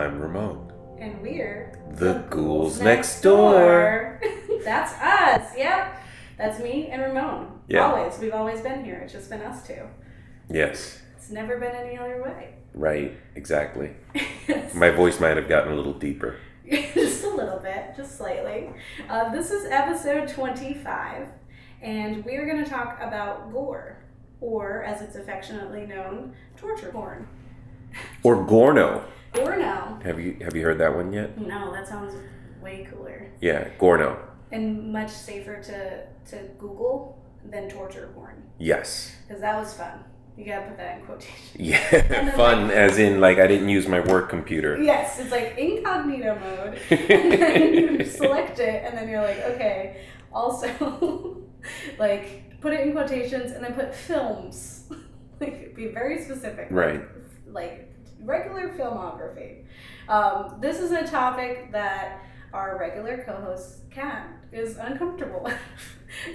I'm Ramon. And we're the Ghouls next door. That's us. Yep. That's me and Ramon. Yeah. Always. We've always been here. It's just been us two. Yes. It's never been any other way. Right. Exactly. My voice might have gotten a little deeper. Just a little bit. Just slightly. This is episode 25. And we're going to talk about gore. Or, as it's affectionately known, torture porn. Or Gorno. Gorno. Have you heard that one yet? No, that sounds way cooler. Yeah, Gorno. And much safer to Google than torture porn. Yes. Because that was fun. You gotta put that in quotation. Yeah, fun as in like I didn't use my work computer. Yes, it's like incognito mode. And then you select it and then you're like, okay. Also, like put it in quotations and then put films. Like be very specific. Right. Like regular filmography. This is a topic that our regular co-host Kat is uncomfortable with.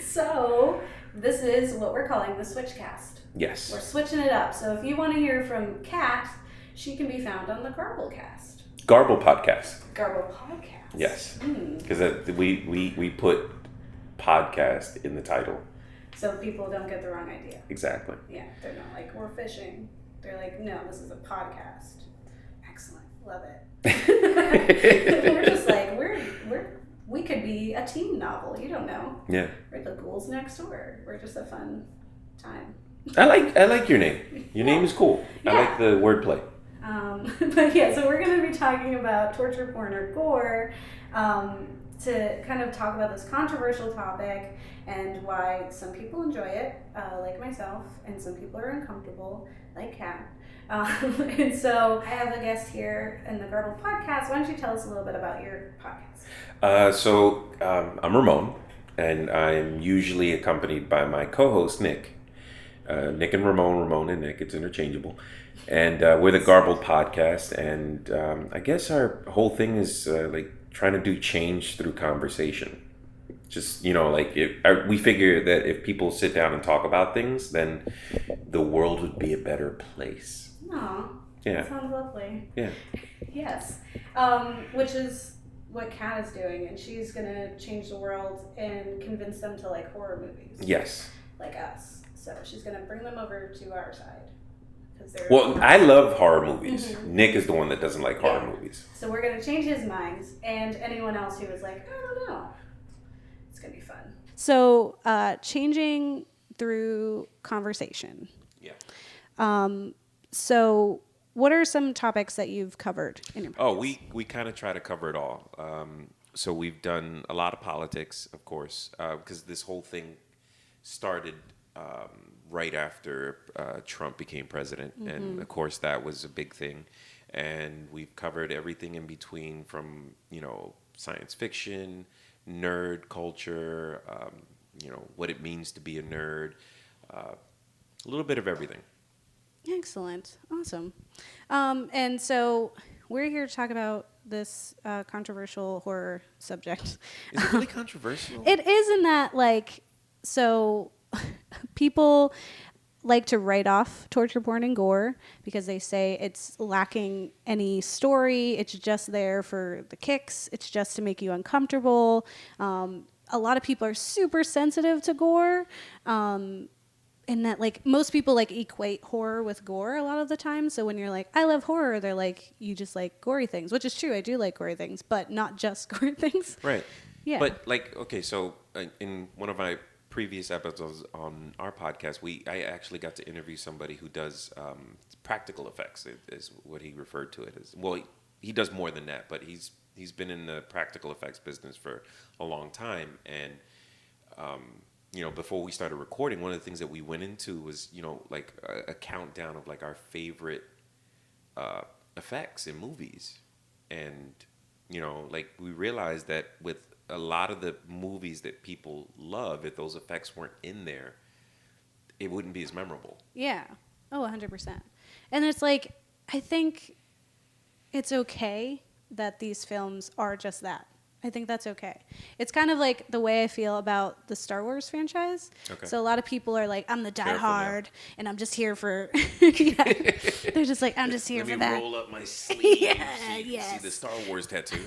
So this is what we're calling the Switchcast. Yes. We're switching it up. So if you want to hear from Kat, she can be found on the Garbled Podcast. Garbled Podcast. Yes. Because we put podcast in the title. So people don't get the wrong idea. Exactly. Yeah, they're not like, we're fishing. They're like, no, this is a podcast. Excellent. Love it. We're just like, we could be a teen novel. You don't know. Yeah. We're the Ghouls next door. We're just a fun time. I like your name. Your name is cool. Yeah. I like the wordplay. But yeah, so we're going to be talking about torture porn or gore to kind of talk about this controversial topic and why some people enjoy it, like myself, and some people are uncomfortable, like Kat. And so I have a guest here in the Garbled Podcast. Why don't you tell us a little bit about your podcast? So I'm Ramon, and I'm usually accompanied by my co-host, Nick. Nick and Ramon and Nick, it's interchangeable. And we're the Garbled Podcast, and I guess our whole thing is like trying to do change through conversation. Just, like we figure that if people sit down and talk about things, then the world would be a better place. Aw, yeah. That sounds lovely. Yeah. Yes, which is what Kat is doing, and she's going to change the world and convince them to like horror movies. Yes. Like us. So she's going to bring them over to our side. Well, I love horror movies. Mm-hmm. Nick is the one that doesn't like horror movies. So we're going to change his mind, and anyone else who was like, I don't know. It's going to be fun. So changing through conversation. Yeah. So what are some topics that you've covered in your podcast? Oh, we kind of try to cover it all. So we've done a lot of politics, of course, because this whole thing started right after Trump became president. Mm-hmm. And, of course, that was a big thing. And we've covered everything in between from, science fiction, nerd culture, what it means to be a nerd, a little bit of everything. Excellent. Awesome. And so we're here to talk about this controversial horror subject. Is it really controversial? It is in that, so people like to write off torture porn and gore because they say it's lacking any story. It's just there for the kicks. It's just to make you uncomfortable. A lot of people are super sensitive to gore. And that most people equate horror with gore a lot of the time. So when you're like, I love horror, they're like, you just like gory things, which is true. I do like gory things, but not just gory things. Right. Yeah. But okay, so in one of my previous episodes on our podcast, I actually got to interview somebody who does practical effects, is what he referred to it as. Well, he does more than that, but he's been in the practical effects business for a long time. And before we started recording, one of the things that we went into was a countdown of our favorite effects in movies, and we realized that with a lot of the movies that people love, if those effects weren't in there, it wouldn't be as memorable. Yeah. Oh, 100%. And it's I think it's okay that these films are just that. I think that's okay. It's kind of like the way I feel about the Star Wars franchise. Okay. So a lot of people are like, I'm the Careful diehard, and I'm just here for. Yeah. They're just like, I'm just here for that. Let me roll up my sleeve. Yeah, so you can see the Star Wars tattoo.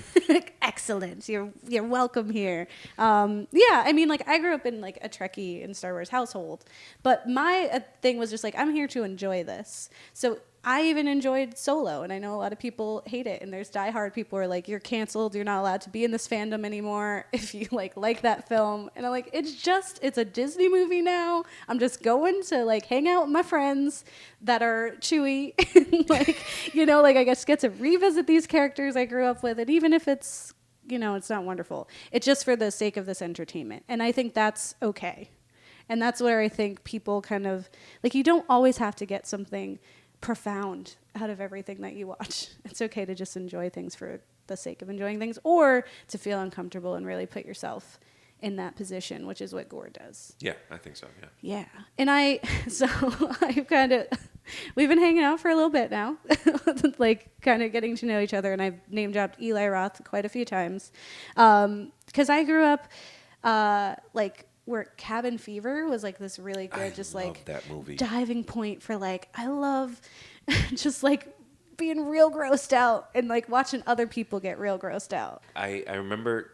Excellent. You're welcome here. Yeah, I mean, like I grew up in like a Trekkie and Star Wars household, but my thing was just like I'm here to enjoy this. So I even enjoyed Solo, and I know a lot of people hate it. And there's diehard people who are like, "You're canceled. You're not allowed to be in this fandom anymore if you like that film." And I'm like, it's a Disney movie now. I'm just going to like hang out with my friends that are Chewy, and, like like I guess get to revisit these characters I grew up with, and even if it's it's not wonderful, it's just for the sake of this entertainment, and I think that's okay. And that's where I think people kind of like you don't always have to get something profound out of everything that you watch. It's okay to just enjoy things for the sake of enjoying things, or to feel uncomfortable and really put yourself in that position, which is what Gore does. Yeah, I think so. Yeah. And we've been hanging out for a little bit now, like kind of getting to know each other. And I've name dropped Eli Roth quite a few times. Cause I grew up, where Cabin Fever was like this really good, that movie. Diving point for like, I love just like being real grossed out and like watching other people get real grossed out. I remember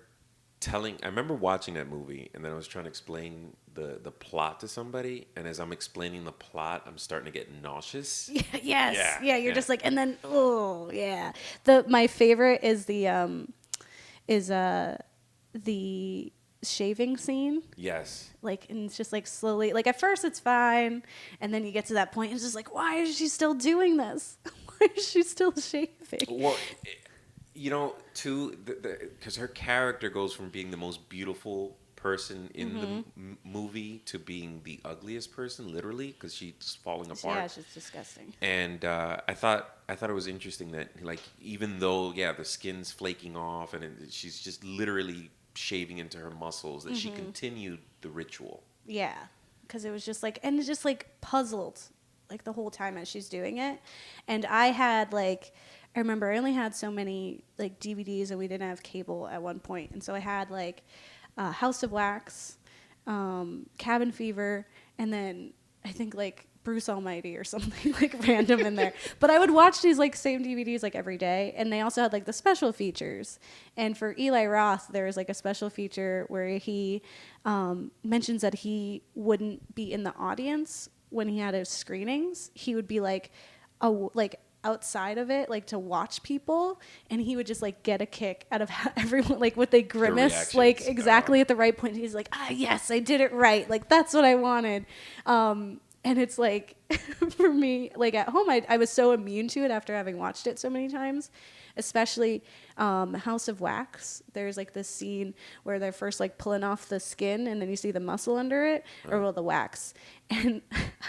watching that movie, and then I was trying to explain the plot to somebody, and as I'm explaining the plot, I'm starting to get nauseous. Yeah, yes. Yeah, you're just like, and then my favorite is the shaving scene. Yes. Like, and it's just like slowly, like at first it's fine, and then you get to that point and it's just like, why is she still doing this? Why is she still shaving? Well, too, because her character goes from being the most beautiful person in the movie to being the ugliest person, literally, because she's falling apart. Yeah, she's disgusting. And I thought it was interesting that, like, even though the skin's flaking off and she's just literally shaving into her muscles, that she continued the ritual. Yeah, because it was just like, and it's just like puzzled like the whole time as she's doing it. And I remember I only had so many like DVDs, and we didn't have cable at one point, and so I had like House of Wax, Cabin Fever, and then I think like Bruce Almighty or something like random in there. But I would watch these like same DVDs like every day, and they also had like the special features. And for Eli Roth, there was like a special feature where he mentions that he wouldn't be in the audience when he had his screenings. He would be like outside of it, like to watch people, and he would just like get a kick out of everyone, like with a grimace, like exactly at the right point. He's like, yes, I did it right, like that's what I wanted. And it's like, for me, like at home, I was so immune to it after having watched it so many times, especially House of Wax. There's like this scene where they're first like pulling off the skin, and then you see the muscle under it, or the wax. And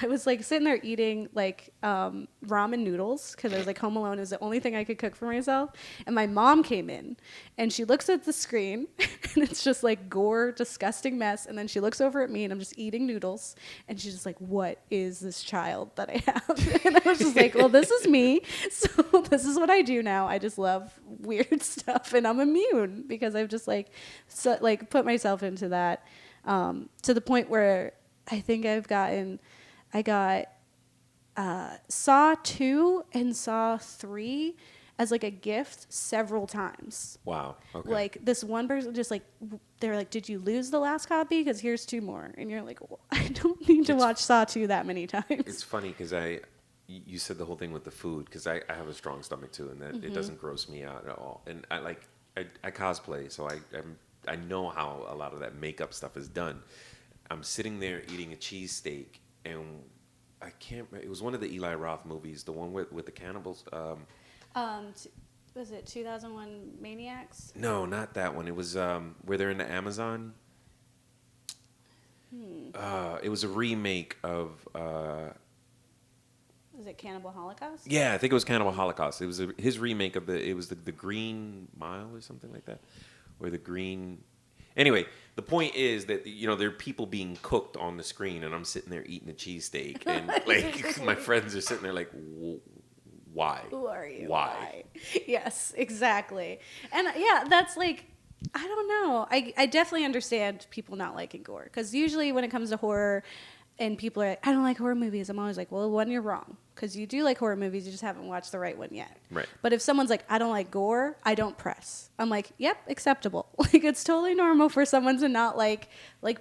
I was like sitting there eating like ramen noodles, because I was like home alone. It was the only thing I could cook for myself. And my mom came in, and she looks at the screen, and it's just like gore, disgusting mess. And then she looks over at me, and I'm just eating noodles, and she's just like, "What is this child that I have?" And I was just like, "Well, this is me. So this is what I do now. I just love weird stuff, and I'm immune because I've just like put myself into that to the point where I think I got Saw 2 and Saw 3 as like a gift several times. Wow. Okay. Like this one person just like, they're like, "Did you lose the last copy? Because here's 2 more." And you're like, well, I don't need to watch Saw 2 that many times. It's funny because you said the whole thing with the food, because I have a strong stomach too, and that it doesn't gross me out at all. And I cosplay, so I know how a lot of that makeup stuff is done. I'm sitting there eating a cheesesteak, and I can't. It was one of the Eli Roth movies, the one with the cannibals. Was it 2001 Maniacs? No, not that one. It was where they're in the Amazon. It was a remake of. Was it Cannibal Holocaust? Yeah, I think it was Cannibal Holocaust. It was his remake of the Green Mile or something like that, or the Green. Anyway, the point is that there are people being cooked on the screen, and I'm sitting there eating a cheesesteak, and like my friends are sitting there like, why? Who are you? Why? Yes, exactly. And yeah, that's like, I don't know. I definitely understand people not liking gore, because usually when it comes to horror and people are like, I don't like horror movies, I'm always like, well, one, you're wrong, because you do like horror movies, you just haven't watched the right one yet. Right. But if someone's like, I don't like gore, I don't press. I'm like, yep, acceptable. Like, it's totally normal for someone to not like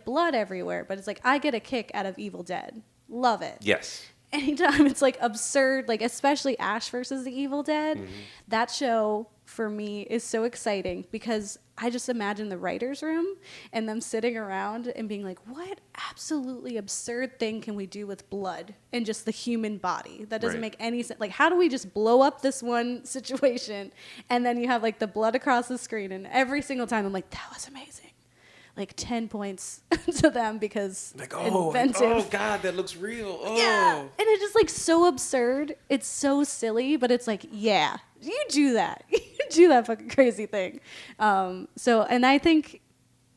blood everywhere, but it's like, I get a kick out of Evil Dead. Love it. Yes. Anytime it's like absurd, like especially Ash versus the Evil Dead, that show for me is so exciting, because I just imagine the writer's room and them sitting around and being like, what absolutely absurd thing can we do with blood and just the human body? That doesn't make any sense. Like, how do we just blow up this one situation? And then you have like the blood across the screen, and every single time I'm like, that was amazing. Like 10 points to them, because like, inventive. oh God, that looks real. Oh. Yeah, and it's just like so absurd. It's so silly, but it's like, yeah, you do that. You do that fucking crazy thing. So, and I think,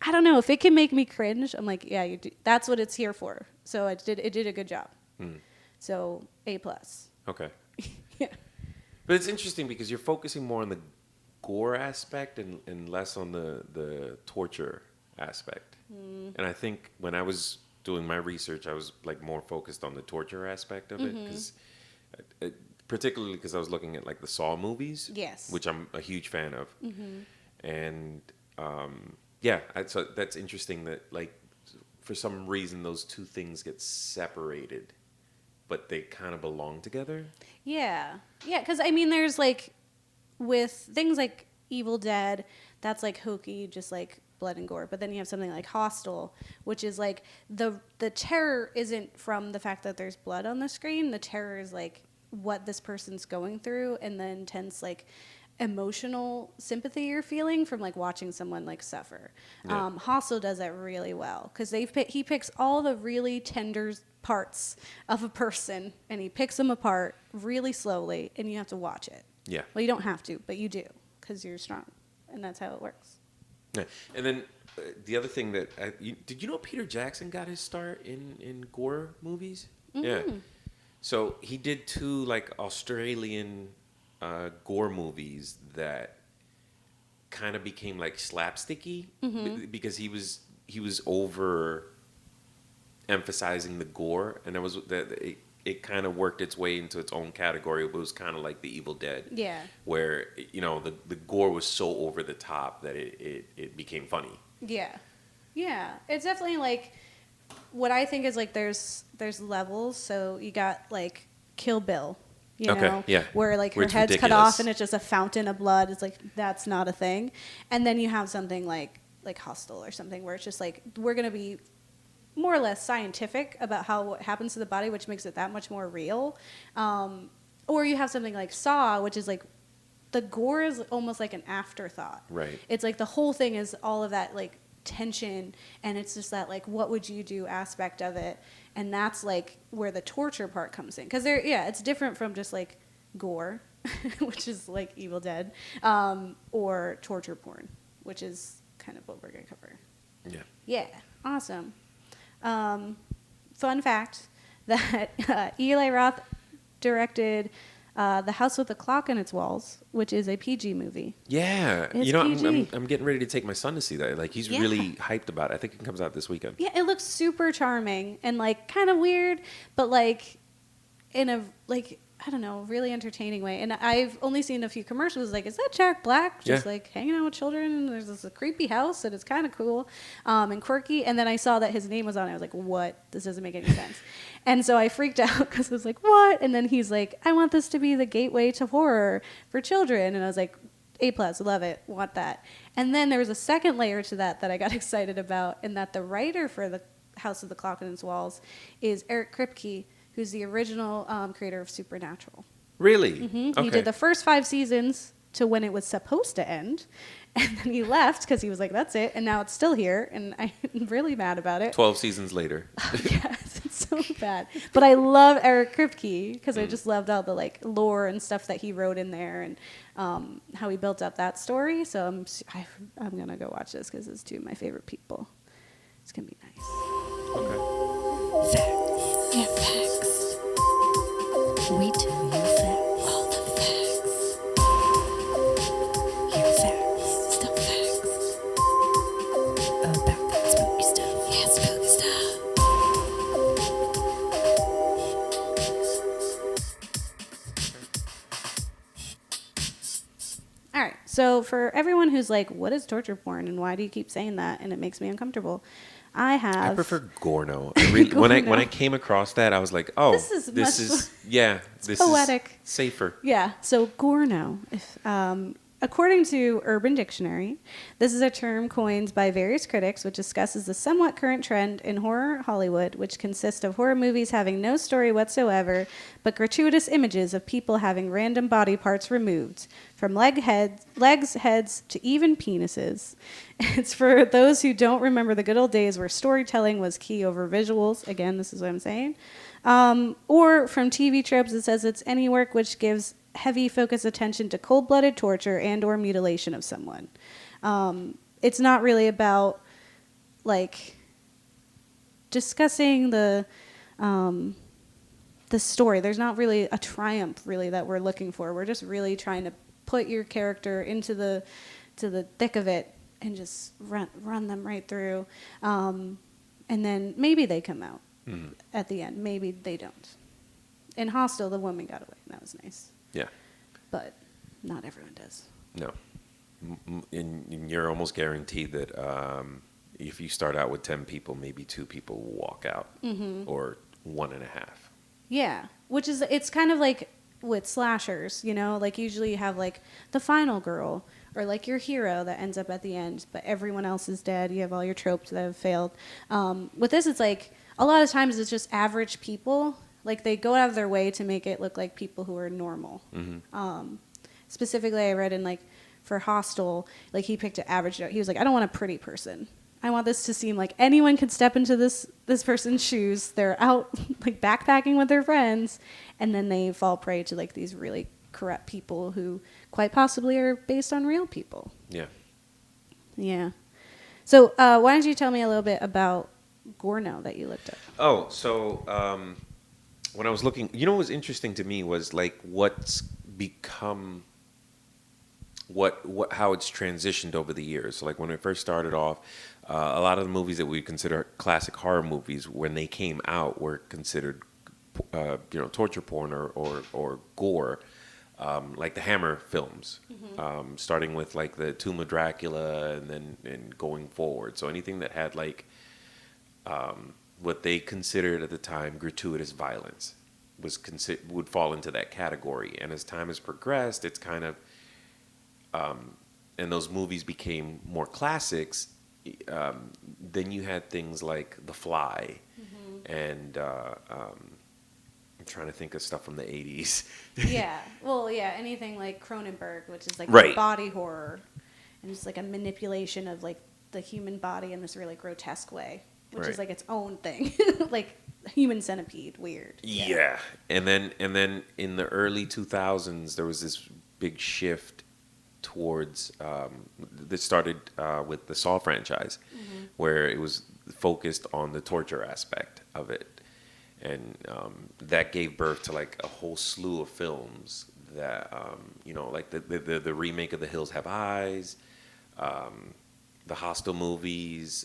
I don't know, if it can make me cringe, I'm like, yeah, you do. That's what it's here for. So it did a good job. So A+. Okay. Yeah. But it's interesting because you're focusing more on the gore aspect and less on the torture aspect. And I think when I was doing my research, I was like more focused on the torture aspect of it, because particularly because I was looking at like the Saw movies, Yes. which I'm a huge fan of. And yeah, so that's interesting that like for some reason those two things get separated, but they kind of belong together. Yeah. Yeah, because I mean, there's like, with things like Evil Dead, that's like hokey, just like blood and gore. But then you have something like Hostel, which is like the terror isn't from the fact that there's blood on the screen. The terror is like what this person's going through, and the intense like emotional sympathy you're feeling from like watching someone like suffer. Yeah. Hostel does that really well, because he picks all the really tender parts of a person and he picks them apart really slowly, and you have to watch it. Yeah. Well, you don't have to, but you do, because you're strong, and that's how it works. Yeah. And then the other thing that did you know Peter Jackson got his start in gore movies? Yeah. So he did 2 like Australian gore movies that kind of became like slapsticky because he was over emphasizing the gore, and it kind of worked its way into its own category. It was kind of like the Evil Dead, Yeah. where the gore was so over the top that it became funny. Yeah. Yeah. It's definitely like, what I think is like there's levels. So you got like Kill Bill, you know, where like her head's cut off and it's just a fountain of blood. It's like, that's not a thing. And then you have something like Hostel or something, where it's just like, we're going to be more or less scientific about what happens to the body, which makes it that much more real. Or you have something like Saw, which is like, the gore is almost like an afterthought. Right. It's like the whole thing is all of that like tension, and it's just that like, what would you do aspect of it, and that's like where the torture part comes in, because it's different from just like gore, which is like Evil Dead, or torture porn, which is kind of what we're gonna cover. Yeah, awesome. Fun fact that Eli Roth directed The House with the Clock in Its Walls, which is a PG movie. Yeah. It's PG. I'm getting ready to take my son to see that. Like, he's really hyped about it. I think it comes out this weekend. Yeah, it looks super charming and like kind of weird, but like in a like, I don't know, really entertaining way. And I've only seen a few commercials. Like, is that Jack Black just like hanging out with children? And there's this creepy house, and it's kind of cool and quirky. And then I saw that his name was on it. I was like, what? This doesn't make any sense. And so I freaked out, because I was like, what? And then he's like, I want this to be the gateway to horror for children. And I was like, A+, love it, want that. And then there was a second layer to that I got excited about, and that the writer for The House of the Clock in Its Walls is Eric Kripke, who's the original creator of Supernatural. Really? Mm-hmm. Okay. He did the first 5 seasons to when it was supposed to end, and then he left because he was like, that's it, and now it's still here, and I'm really mad about it. 12 seasons later. Yes, it's so bad. But I love Eric Kripke, because I just loved all the like lore and stuff that he wrote in there, and how he built up that story. So I'm going to go watch this, because it's 2 of my favorite people. It's going to be nice. Okay. Facts. Yeah, facts. We tell you facts. All the facts. Hear facts. Still facts. So for everyone who's like, what is torture porn and why do you keep saying that? And it makes me uncomfortable. I prefer Gorno. When I came across that, I was like, oh, this is poetic. Is safer. Yeah. So Gorno, according to Urban Dictionary, this is a term coined by various critics which discusses the somewhat current trend in horror Hollywood, which consists of horror movies having no story whatsoever, but gratuitous images of people having random body parts removed, from legs, heads, to even penises. It's for those who don't remember the good old days where storytelling was key over visuals. Again, this is what I'm saying. Or from TV tropes, it says it's any work which gives heavy focus attention to cold-blooded torture and or mutilation of someone. It's not really about like discussing the story. There's not really a triumph really that we're looking for. We're just really trying to put your character into the thick of it and just run them right through, and then maybe they come out at the end. Maybe they don't. In Hostel, the woman got away. That was nice. Yeah. But not everyone does. No. And you're almost guaranteed that if you start out with 10 people, maybe 2 people will walk out, or 1.5. Yeah, which is, it's kind of like with slashers, you know, like usually you have like the final girl or like your hero that ends up at the end, but everyone else is dead. You have all your tropes that have failed. With this, it's like a lot of times it's just average people. Like they go out of their way to make it look like people who are normal. Specifically, I read in like for Hostel, like he picked an average. He was like, I don't want a pretty person. I want this to seem like anyone could step into this person's shoes. They're out like backpacking with their friends, and then they fall prey to like these really corrupt people who quite possibly are based on real people. Yeah. Yeah. So why don't you tell me a little bit about Gorno that you looked up? Oh, so when I was looking, you know what was interesting to me was like what's become how it's transitioned over the years. So like when it first started off, a lot of the movies that we consider classic horror movies, when they came out, were considered torture porn or gore, like the Hammer films, starting with like the Tomb of Dracula and going forward. So anything that had like what they considered at the time gratuitous violence would fall into that category. And as time has progressed, it's kind of and those movies became more classics. Then you had things like The Fly, and I'm trying to think of stuff from the 80s. Yeah, well, yeah, anything like Cronenberg, which is like Right. body horror, and it's like a manipulation of like the human body in this really grotesque way, which Right. is like its own thing, like Human Centipede, weird. Yeah. And then in the early 2000s, there was this big shift towards that started with the Saw franchise, where it was focused on the torture aspect of it, and that gave birth to like a whole slew of films that like the remake of The Hills Have Eyes, the Hostel movies,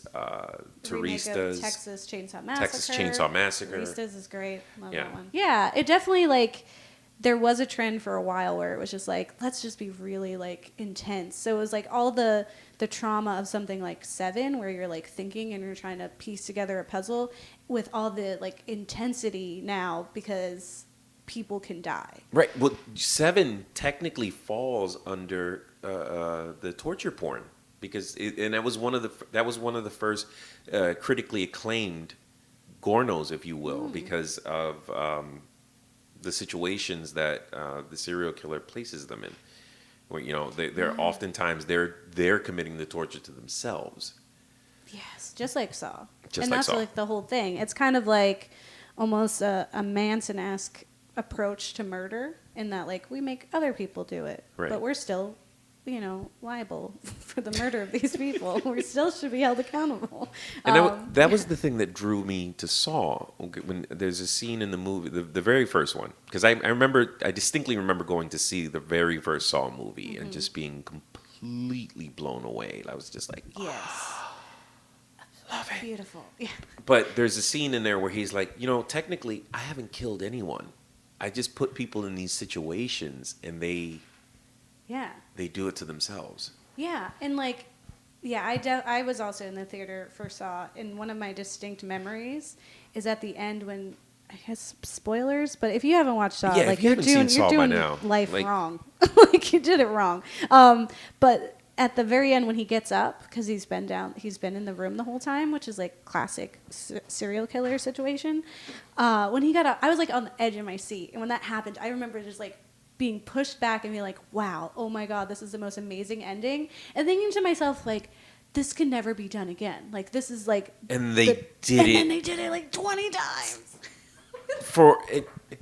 Touristas, Texas Chainsaw Massacre. Touristas is great. Love that one. Yeah, it definitely like there was a trend for a while where it was just like, let's just be really like intense. So it was like all the trauma of something like Seven, where you're like thinking and you're trying to piece together a puzzle, with all the like intensity now because people can die. Right. Well, Seven technically falls under the torture porn because that was one of the first critically acclaimed Gornos, if you will, because of the situations that the serial killer places them in, where they're oftentimes they're committing the torture to themselves. Yes, just like Saw. And that's Saw. like the whole thing. It's kind of like almost a Manson-esque approach to murder, in that like we make other people do it, Right. but we're still liable for the murder of these people. We still should be held accountable. And that was the thing that drew me to Saw. When there's a scene in the movie, the very first one, because I distinctly remember going to see the very first Saw movie and just being completely blown away. I was just like, Yes. love it. Beautiful. Yeah. But there's a scene in there where he's like, technically, I haven't killed anyone. I just put people in these situations, and they Yeah. they do it to themselves. Yeah, and like, yeah, I was also in the theater for Saw, and one of my distinct memories is at the end when, I guess, spoilers, but if you haven't watched Saw, Yeah, if like you you're haven't seen Saw by doing now, life like- wrong. Like you did it wrong. But at the very end when he gets up, because he's been in the room the whole time, which is like classic serial killer situation. When he got up, I was like on the edge of my seat, and when that happened, I remember just like being pushed back and being like, wow, oh my God, this is the most amazing ending. And thinking to myself, like, this can never be done again. Like, this is like... And they did and it. then they did it like 20 times.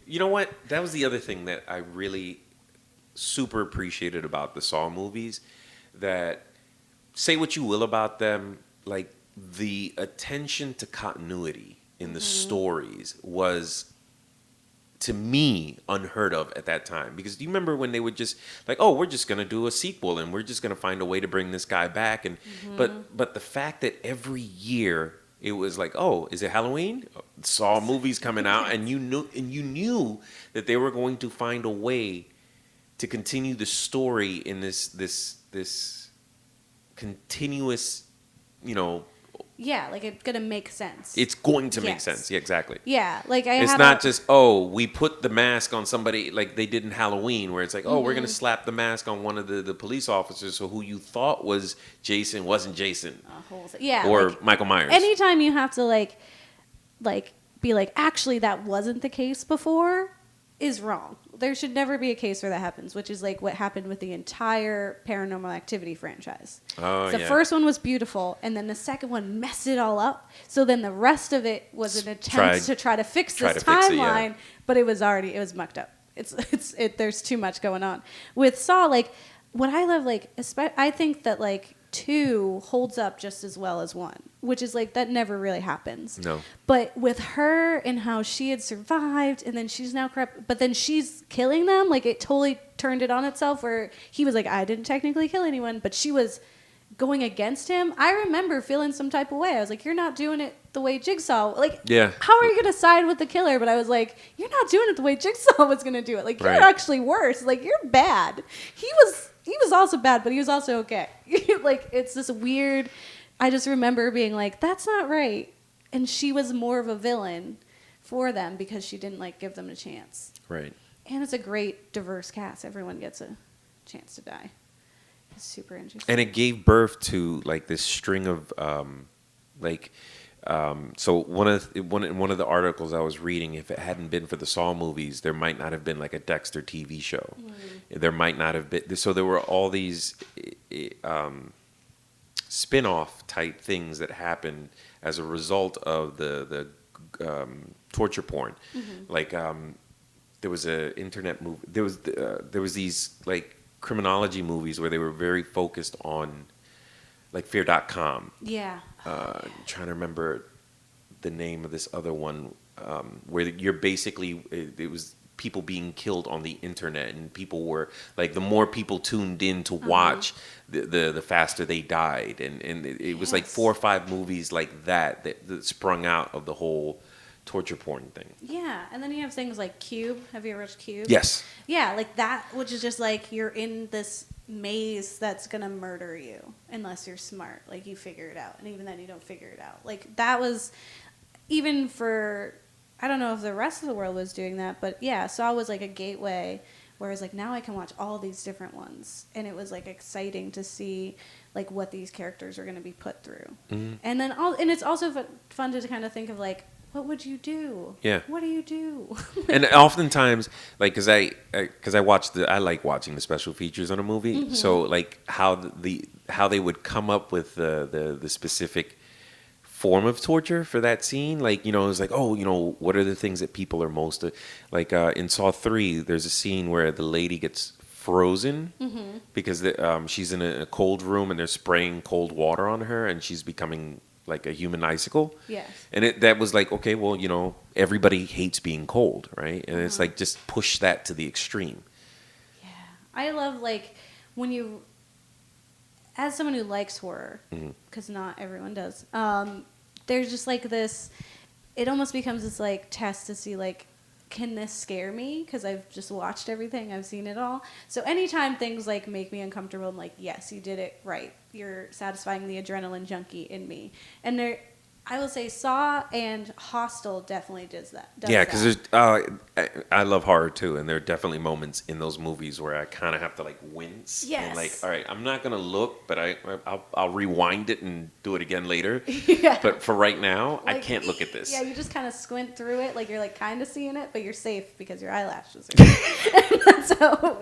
You know what? That was the other thing that I really super appreciated about the Saw movies. That, say what you will about them, like, the attention to continuity in the stories was, to me, unheard of at that time. Because do you remember when they would just like, oh, we're just gonna do a sequel and we're just gonna find a way to bring this guy back, and but the fact that every year it was like, oh, is it Halloween? Saw movies coming out, and you knew that they were going to find a way to continue the story in this continuous, you know. Yeah, like it's gonna make sense. It's going to make Yes. sense. Yeah, exactly. Yeah, like It's not just, oh, we put the mask on somebody like they did in Halloween, where it's like, oh, we're going to slap the mask on one of the police officers, so who you thought was Jason wasn't Jason. Yeah, Or like, Michael Myers. anytime you have to like be like, actually that wasn't the case before, is wrong. There should never be a case where that happens, which is like what happened with the entire Paranormal Activity franchise. Oh, The yeah. first one was beautiful, and then the second one messed it all up. So then the rest of it was an attempt to try to fix this timeline, but it was mucked up. There's too much going on. With Saw, like, what I love, like, I think that, like, 2 holds up just as well as 1, which is like that never really happens. No. But with her and how she had survived, and then she's now corrupt, but then she's killing them, like it totally turned it on itself, where he was like, I didn't technically kill anyone, but she was going against him. I remember feeling some type of way. I was like, you're not doing it the way Jigsaw, like, Yeah. how are you going to side with the killer? But I was like, you're not doing it the way Jigsaw was going to do it. Like, Right. you're actually worse. Like, you're bad. He was also bad, but he was also okay. Like, it's this weird, I just remember being like, that's not right. And she was more of a villain for them because she didn't, like, give them a chance. Right. And it's a great, diverse cast. Everyone gets a chance to die. It's super interesting. And it gave birth to like this string of so one of the articles I was reading, if it hadn't been for the Saw movies, there might not have been like a Dexter TV show. There might not have been. So there were all these spin-off type things that happened as a result of the torture porn. Like there was a internet movie. There was these like criminology movies where they were very focused on like Fear.com. Yeah. Trying to remember the name of this other one, where you're basically, it was people being killed on the internet, and people were like, the more people tuned in to watch, the faster they died, and it was like 4 or 5 movies like that sprung out of the whole torture porn thing. Yeah, and then you have things like Cube. Have you ever watched Cube? Yes. Yeah, like that, which is just like you're in this maze that's gonna murder you unless you're smart. Like you figure it out, and even then you don't figure it out. Like that was, even for, I don't know if the rest of the world was doing that, but yeah, Saw was like a gateway where it's like, now I can watch all these different ones, and it was like exciting to see like what these characters are going to be put through. And then and it's also fun to kind of think of like, what would you do? Yeah. What do you do? And oftentimes, like, because I like watching the special features on a movie. So like how they would come up with the specific form of torture for that scene. Like, you know, it was like, oh, you know, what are the things that people are most like in Saw 3, there's a scene where the lady gets frozen because she's in a cold room and they're spraying cold water on her, and she's becoming like a human icicle. Yes. And that was like, okay, well, you know, everybody hates being cold, right? And it's like, just push that to the extreme. Yeah. I love, like, when you, as someone who likes horror, because not everyone does, there's just like this, it almost becomes this like test to see like, can this scare me? Because I've just watched everything. I've seen it all. So anytime things like make me uncomfortable, I'm like, yes, you did it right. You're satisfying the adrenaline junkie in me. And there, I will say Saw and Hostel definitely does that. Yeah, because there's I love horror too, and there are definitely moments in those movies where I kind of have to like wince. Yes. And like, all right, I'm not gonna look, but I'll rewind it and do it again later. Yeah. But for right now, I Like, can't look at this. Yeah, you just kind of squint through it, like you're like kind of seeing it, but you're safe because your eyelashes are safe.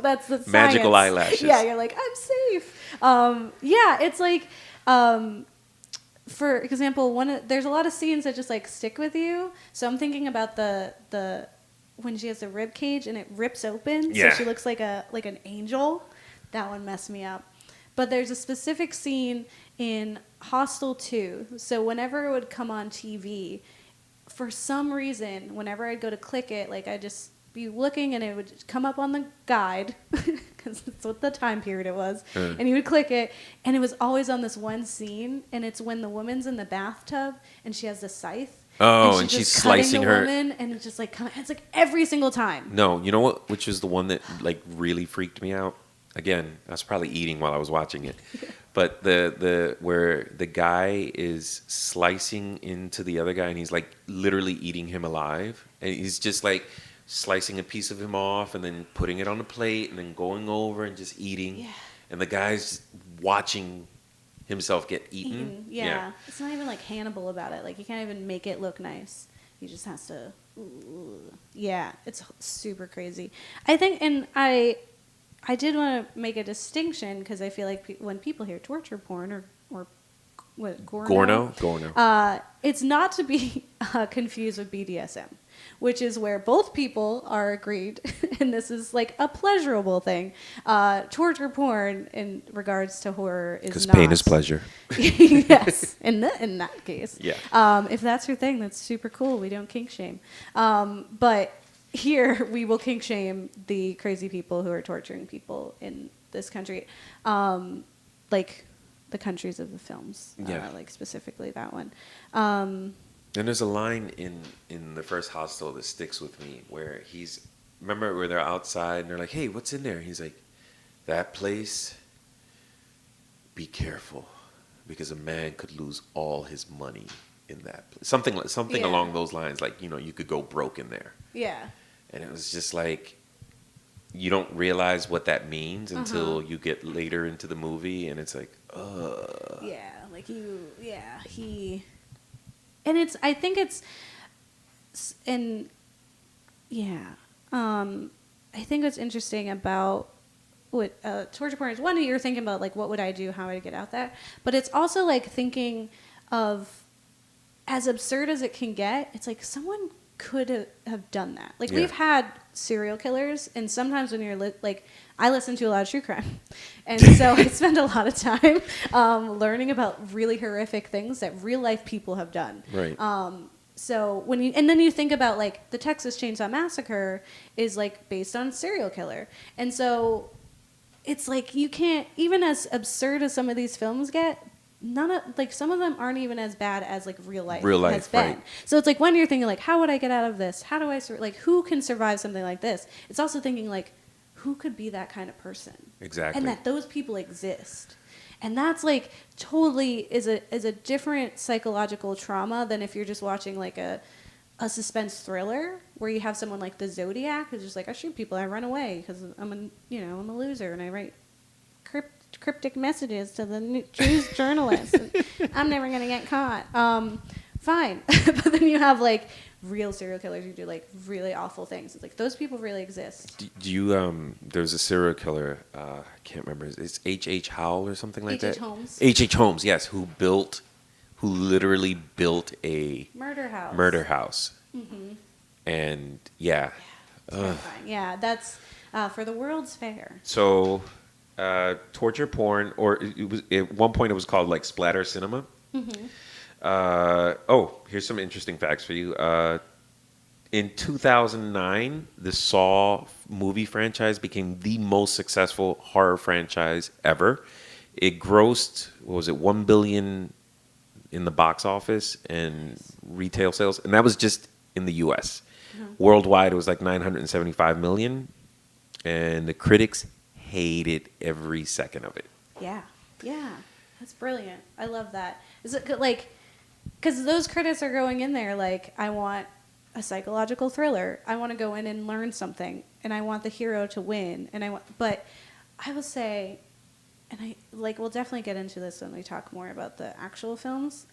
that's the science. Magical eyelashes. Yeah, you're like, I'm safe. Yeah, it's like, for example, there's a lot of scenes that just like stick with you. So I'm thinking about the when she has the rib cage and it rips open, Yeah. so she looks like an angel. That one messed me up. But there's a specific scene in Hostel 2. So whenever it would come on TV, for some reason, whenever I'd go to click it, like I'd just be looking and it would come up on the guide because that's what the time period it was. And you would click it and it was always on this one scene, and it's when the woman's in the bathtub and she has the scythe. Oh, and she's just cutting slicing the her. woman, and it's just like it's like every single time. No, you know what? Which is the one that like really freaked me out. Again, I was probably eating while I was watching it, but the where the guy is slicing into the other guy and he's like literally eating him alive, and he's just like slicing a piece of him off and then putting it on a plate and then going over and just eating, Yeah. and the guy's watching himself get eaten. Yeah. It's not even like Hannibal about it. Like, he can't even make it look nice. He just has to. Yeah, it's super crazy. I think, and I did want to make a distinction because I feel like when people hear torture porn or what, Gorno. it's not to be confused with BDSM, which is where both people are agreed, and this is like a pleasurable thing. Torture porn, in regards to horror, is Because not. pain is pleasure. Yes, in that case. Yeah. If that's your thing, that's super cool. We don't kink shame. But here, we will kink shame the crazy people who are torturing people in this country. Like the countries of the films. Yeah. Like specifically that one. And there's a line in the first Hostel that sticks with me where remember where they're outside and they're like, hey, what's in there? He's like, that place, be careful, because a man could lose all his money in that place. Something Yeah. along those lines, like, you could go broke in there. Yeah. And it was just like, you don't realize what that means until you get later into the movie, and it's like, ugh. Yeah, and I think it's, and yeah, I think what's interesting about what torture porn is, one, you're thinking about like, what would I do, how would I get out there, but it's also like thinking of, as absurd as it can get, it's like someone could have done that. Like, Yeah. we've had serial killers, and sometimes when you're like, I listen to a lot of true crime, and so I spend a lot of time learning about really horrific things that real life people have done. Right. So then you think about like the Texas Chainsaw Massacre is like based on a serial killer, and so it's like you can't, even as absurd as some of these films get, some of them aren't even as bad as like real life has been. Right. So it's like, when you're thinking like, how would I get out of this? How do I who can survive something like this? It's also thinking like, who could be that kind of person? Exactly. And that those people exist. And that's like totally is a different psychological trauma than if you're just watching like a suspense thriller where you have someone like the Zodiac who's just like, I shoot people, I run away because I'm a loser and I write cryptic messages to the news journalists. And I'm never gonna get caught. Fine. But then you have like real serial killers who do like really awful things. It's like, those people really exist. Do you there's a serial killer, I can't remember, it's H.H. Howell or something like that? H.H. Holmes. H.H. Holmes, yes, who literally built a Murder house. Mm-hmm. And yeah. Terrifying. Yeah, that's for the World's Fair. So torture porn, or it was at one point it was called like splatter cinema. Mm-hmm. Here's some interesting facts for you. In 2009, the Saw movie franchise became the most successful horror franchise ever. It grossed, $1 billion in the box office and retail sales, and that was just in the U.S. Worldwide, it was like 975 million, and the critics hated every second of it. Yeah. Yeah. That's brilliant. I love that. Is it good, like, because those critics are going in there like, I want a psychological thriller. I want to go in and learn something, and I want the hero to win. But I will say, and we'll definitely get into this when we talk more about the actual films.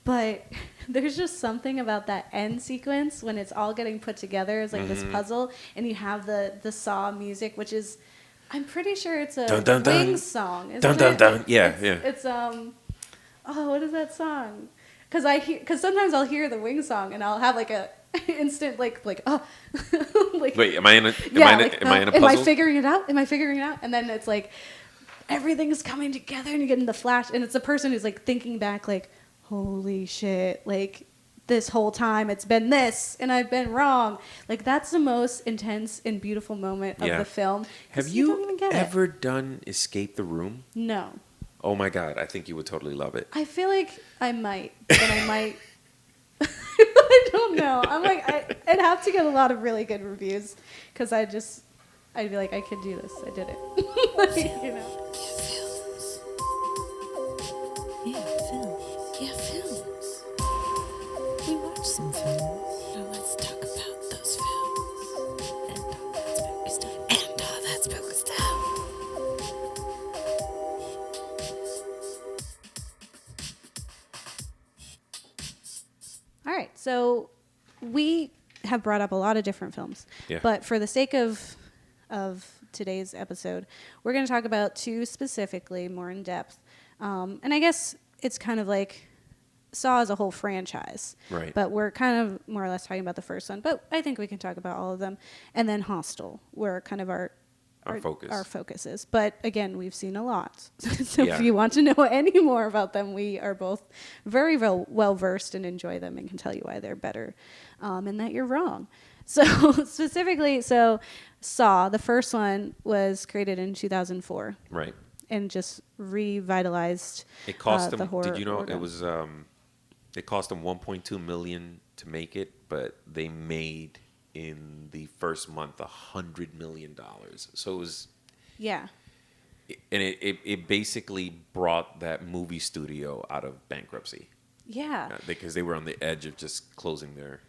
But there's just something about that end sequence when it's all getting put together as like this puzzle, and you have the Saw music, which is, I'm pretty sure it's a Dun, dun, dun. Wings song. Isn't Dun, dun, it? dun. Yeah, It's what is that song? Because sometimes I'll hear the Wings song and I'll have like a instant like like. Wait, am I in a Am I puzzle? figuring it out? Am I figuring it out? And then it's like everything's coming together, and you get in the flash, and it's a person who's like thinking back, like, holy shit, like this whole time it's been this, and I've been wrong. Like that's the most intense and beautiful moment of the film. Have 'Cause you don't even get ever it. done Escape the Room? No. Oh my God, I think you would totally love it. I feel like I might, but I might. I don't know. I'm like, I'd have to get a lot of really good reviews because I'd be like, I could do this. I did it. Like, you know. Yeah, films. Yeah, films. We watched some films. Now let's talk about those films. And all that spooky stuff. And all that spooky stuff. All right, so we have brought up a lot of different films, Yeah. but for the sake of today's episode, we're going to talk about two specifically, more in depth. And I guess it's kind of like Saw as a whole franchise, Right. But we're kind of more or less talking about the first one. But I think we can talk about all of them, and then Hostel, where kind of our focus is. But again, we've seen a lot. So Yeah. if you want to know any more about them, we are both very well versed and enjoy them and can tell you why they're better, and that you're wrong. So specifically, Saw, the first one was created in 2004. Right. And just revitalized It cost the them. horror. Did you know order. it was? It cost them 1.2 million to make it, but they made in the first month $100 million. So it was. Yeah. And it basically brought that movie studio out of bankruptcy. Yeah. Because they were on the edge of just closing their.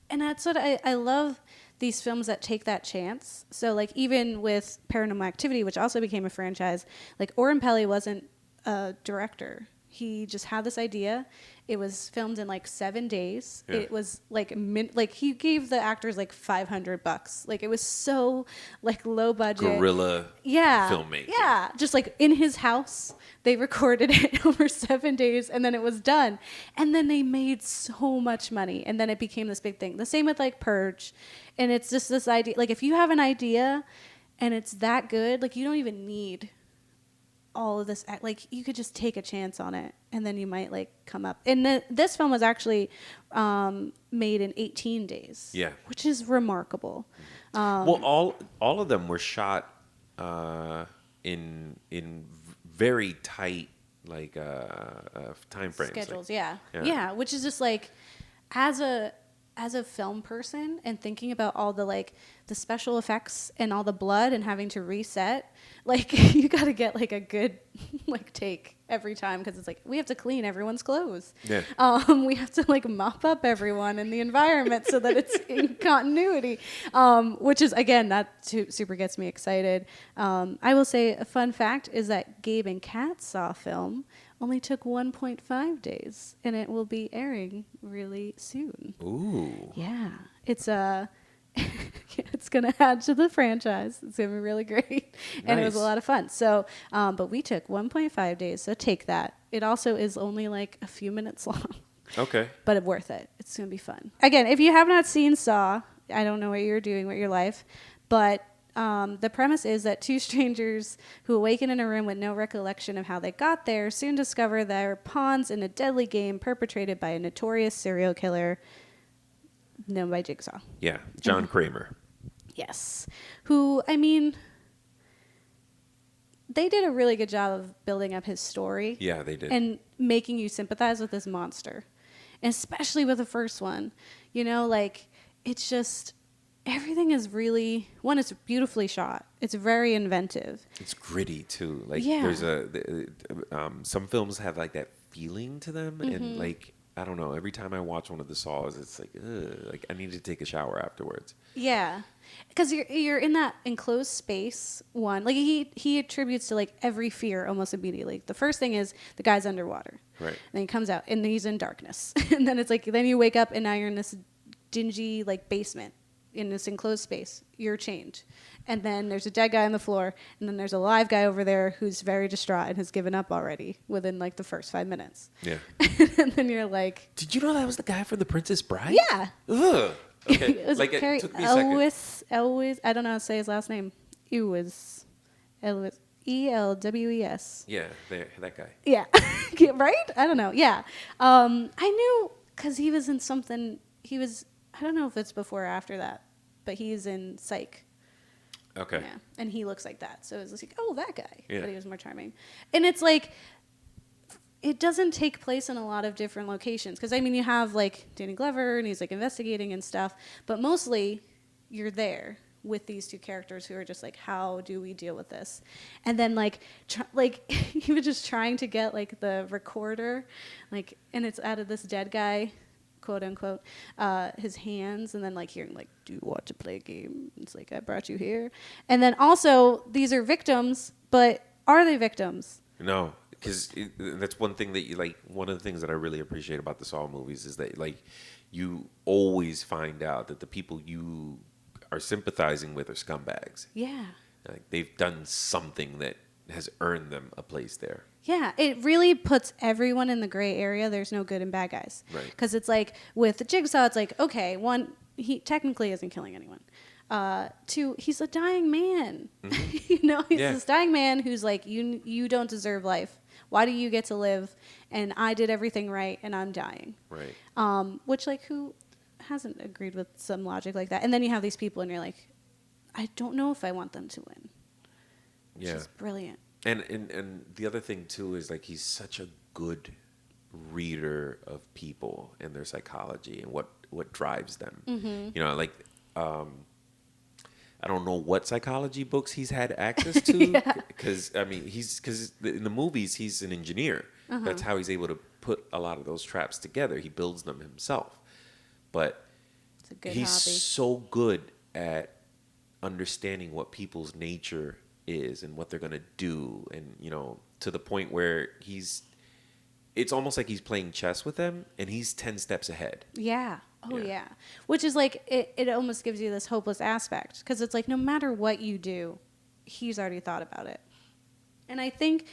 And that's what I love, these films that take that chance. So, like, even with Paranormal Activity, which also became a franchise, like, Oren Peli wasn't a director. He just had this idea. It was filmed in, like, 7 days. Yeah. It was, like, he gave the actors, like, $500. Like, it was so, like, low budget. Guerrilla filmmaking. Yeah, just, like, in his house. They recorded it over 7 days, and then it was done. And then they made so much money, and then it became this big thing. The same with, like, Purge. And it's just this idea. Like, if you have an idea and it's that good, like, you don't even need all of this. Like, you could just take a chance on it, and then you might, like, come up. And this film was actually made in 18 days. Yeah. Which is remarkable. Well, all of them were shot in very tight time frames. Schedules, like, yeah, which is just like, as a film person and thinking about all the the special effects and all the blood and having to reset, like, you got to get like a good take every time, because it's like we have to clean everyone's clothes. Yeah. We have to like mop up everyone in the environment so that it's in continuity, which is, again, that super gets me excited. I will say a fun fact is that Gabe and Kat Saw film only took 1.5 days, and it will be airing really soon. Ooh. Yeah, it's it's gonna add to the franchise. It's gonna be really great, and it was a Nice. lot of fun. So, but we took 1.5 days, so take that. It also is only like a few minutes long, Okay. but worth it. It's gonna be fun. Again, if you have not seen Saw, I don't know what you're doing with your life, but the premise is that two strangers who awaken in a room with no recollection of how they got there soon discover they're pawns in a deadly game perpetrated by a notorious serial killer known by Jigsaw. Yeah. John Kramer. Yes. Who, I mean, they did a really good job of building up his story. Yeah, they did. And making you sympathize with this monster. And especially with the first one. You know, like, it's just everything is really it's beautifully shot. It's very inventive. It's gritty too. Like Yeah. there's some films have like that feeling to them, and like I don't know. Every time I watch one of the Saws, it's like, ugh, like I need to take a shower afterwards. Yeah, because you're in that enclosed space. One, like he attributes to like every fear almost immediately. The first thing is the guy's underwater, Right? And then he comes out and he's in darkness, and then it's like then you wake up and now you're in this dingy like basement in this enclosed space. You're chained, and then there's a dead guy on the floor, and then there's a live guy over there who's very distraught and has given up already within like the first 5 minutes. Yeah. And then you're like, Did you know that was the guy from The Princess Bride? yeah. Ugh. Okay. It was like Carrie it took me a second. Elwes. I don't know how to say his last name. Elwes. Elwes. Yeah, that guy. Yeah. Yeah, right? I don't know. Yeah. I knew because he was in something. I don't know if it's before or after that, but he's in Psych. Okay. Yeah. And he looks like that. So it was like, oh, that guy. Yeah. But he was more charming. And it's like, it doesn't take place in a lot of different locations. Because, I mean, you have, like, Danny Glover, and he's, like, investigating and stuff. But mostly, you're there with these two characters who are just like, how do we deal with this? And then, like, he was just trying to get, like, the recorder. Like, and it's out of this dead guy, quote unquote, his hands, and then like hearing like, do you want to play a game? It's like, I brought you here. And then also these are victims, but are they victims? No, because that's one thing that you like. One of the things that I really appreciate about the Saw movies is that like you always find out that the people you are sympathizing with are scumbags. Yeah. Like they've done something that has earned them a place there. Yeah, it really puts everyone in the gray area. There's no good and bad guys. Right. Because it's like, with the Jigsaw, it's like, okay, one, he technically isn't killing anyone. Two, he's a dying man. Mm-hmm. He's this dying man who's like, you don't deserve life. Why do you get to live? And I did everything right, and I'm dying. Right. Which, like, who hasn't agreed with some logic like that? And then you have these people, and you're like, I don't know if I want them to win. Which is brilliant. And the other thing too is like he's such a good reader of people and their psychology and what drives them. Mm-hmm. Like I don't know what psychology books he's had access to because I mean because in the movies he's an engineer. Uh-huh. That's how he's able to put a lot of those traps together. He builds them himself, but it's a good he's hobby. so good at understanding what people's nature is and what they're going to do, and to the point where it's almost like he's playing chess with them and he's 10 steps ahead. Yeah. Yeah. Which is like it almost gives you this hopeless aspect, because it's like no matter what you do, he's already thought about it. And I think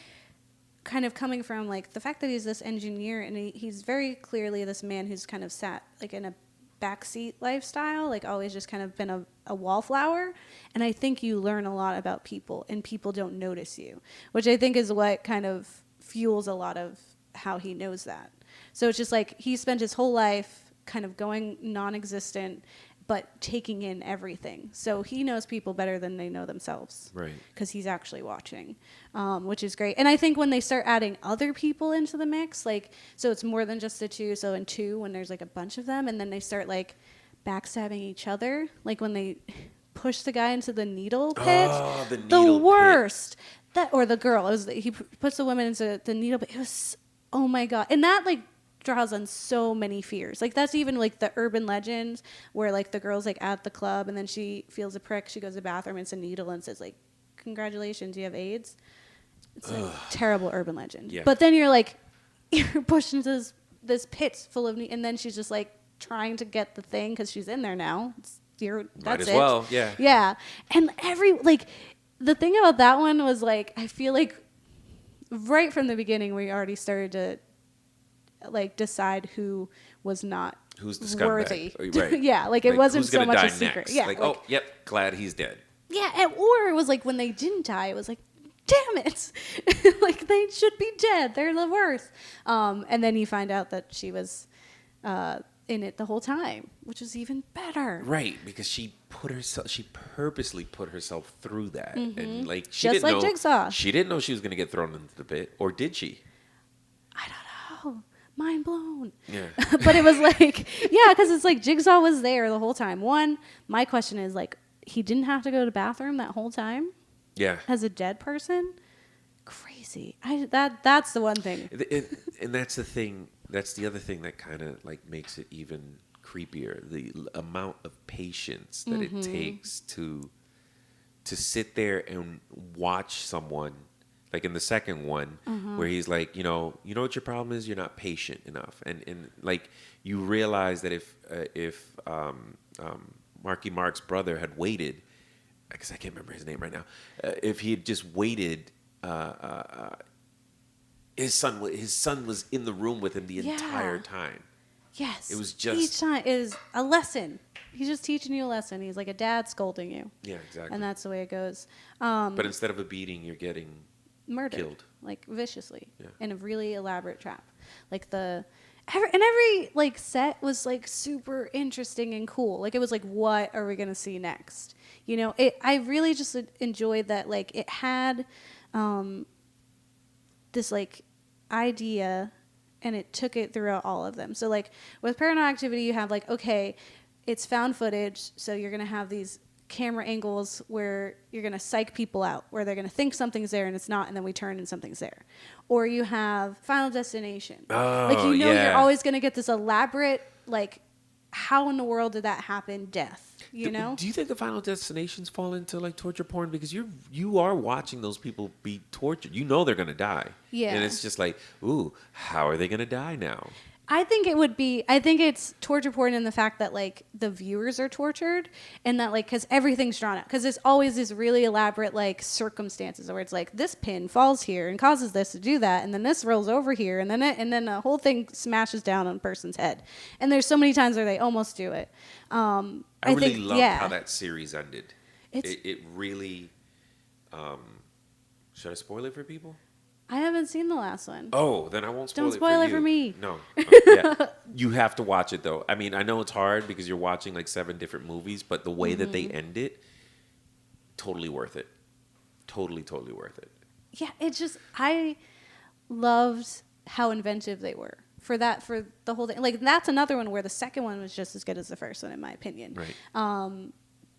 kind of coming from like the fact that he's this engineer, and he's very clearly this man who's kind of sat like in a backseat lifestyle, like always just kind of been a wallflower. And I think you learn a lot about people, and people don't notice you, which I think is what kind of fuels a lot of how he knows that. So it's just like he spent his whole life kind of going non-existent, but taking in everything. So he knows people better than they know themselves. Right. Because he's actually watching, which is great. And I think when they start adding other people into the mix, like, so it's more than just the two. So in 2, when there's like a bunch of them, and then they start like backstabbing each other, like when they push the guy into the needle pit. Oh, the needle the worst. Pit. Or the girl. He puts the woman into the needle pit. It was, oh my God. And that like draws on so many fears. Like that's even like the urban legend where like the girl's like at the club and then she feels a prick, she goes to the bathroom and it's a needle and says like, congratulations, you have AIDS. It's a terrible urban legend. Yeah. But then you're like, you're pushed into this pit full of and then she's just like trying to get the thing because she's in there now. That's Might as it. well, yeah. Yeah. And the thing about that one was like, I feel like right from the beginning we already started to like decide who was not who's the scumbag. worthy. Right. Yeah, like it wasn't so much a secret. Next? Yeah, like, oh, yep, glad he's dead. Yeah, or it was like when they didn't die, it was like, damn it, like they should be dead. They're the worst. And then you find out that she was in it the whole time, which was even better. Right, because she purposely put herself through that, and like she just like Jigsaw. She didn't know she was going to get thrown into the pit, or did she? I don't know. mind blown. Yeah. But it was like, yeah, because it's like Jigsaw was there the whole time. One, my question is like, he didn't have to go to the bathroom that whole time Yeah. as a dead person? Crazy. That's the one thing. And that's the thing. That's the other thing that kind of like makes it even creepier. The amount of patience that it takes to sit there and watch someone, like in the second one, where he's like, you know what your problem is? You're not patient enough, and like you realize that if Marky Mark's brother had waited, because I can't remember his name right now, if he had just waited. His son was in the room with him the entire time. Yes. It was just each time is a lesson. He's just teaching you a lesson. He's like a dad scolding you. Yeah, exactly. And that's the way it goes. But instead of a beating, you're getting murdered, killed, like viciously, Yeah. in a really elaborate trap. Like every like set was like super interesting and cool. Like it was like, what are we gonna see next? You know, I really just enjoyed that. Like it had this like idea, and it took it throughout all of them. So like with Paranormal Activity, you have like, okay, it's found footage, so you're gonna have these camera angles where you're gonna psych people out, where they're gonna think something's there and it's not, and then we turn and something's there. Or you have Final Destination. Oh, like you know yeah. you're always gonna get this elaborate like, how in the world did that happen? Death. You know? Do you think the Final Destinations fall into like torture porn? Because you are watching those people be tortured. You know they're gonna die. Yeah. And it's just like, ooh, how are they gonna die now? I think it's torture porn in the fact that like the viewers are tortured, and that like, because everything's drawn out, because there's always this really elaborate like circumstances where it's like this pin falls here and causes this to do that, and then this rolls over here, and then the whole thing smashes down on a person's head, and there's so many times where they almost do it. I really loved how that series ended. It really. Should I spoil it for people? I haven't seen the last one. Oh, then I won't spoil it for you. Don't spoil it for me. No. Yeah. You have to watch it, though. I mean, I know it's hard because you're watching like 7 different movies, but the way that they end it, totally worth it. Totally worth it. Yeah, it's just, I loved how inventive they were for the whole thing. Like, that's another one where the second one was just as good as the first one, in my opinion. Right.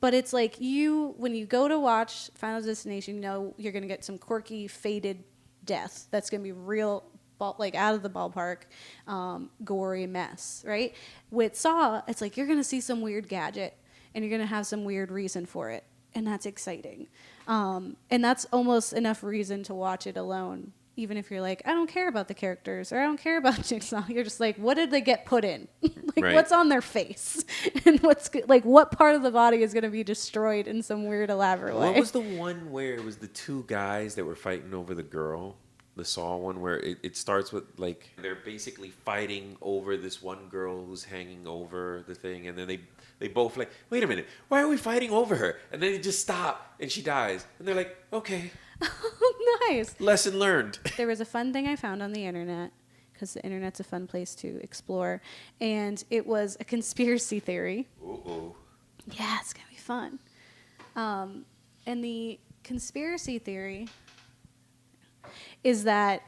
But it's like when you go to watch Final Destination, you know you're going to get some quirky, faded death that's going to be real, like out of the ballpark, gory mess, right? With Saw, it's like you're going to see some weird gadget, and you're going to have some weird reason for it, and that's exciting. And that's almost enough reason to watch it alone, even if you're like, I don't care about the characters, or I don't care about Jigsaw. You're just like, what did they get put in? Like, right. What's on their face? And what part of the body is going to be destroyed in some weird, elaborate way? What was the one where it was the 2 guys that were fighting over the girl? The Saw one, where it starts with like they're basically fighting over this one girl who's hanging over the thing, and then they both like, wait a minute, why are we fighting over her? And then they just stop and she dies, and they're like, okay. Nice. Lesson learned. There was a fun thing I found on the internet, because the internet's a fun place to explore, and it was a conspiracy theory. Uh-oh. Yeah, it's gonna be fun. And the conspiracy theory is that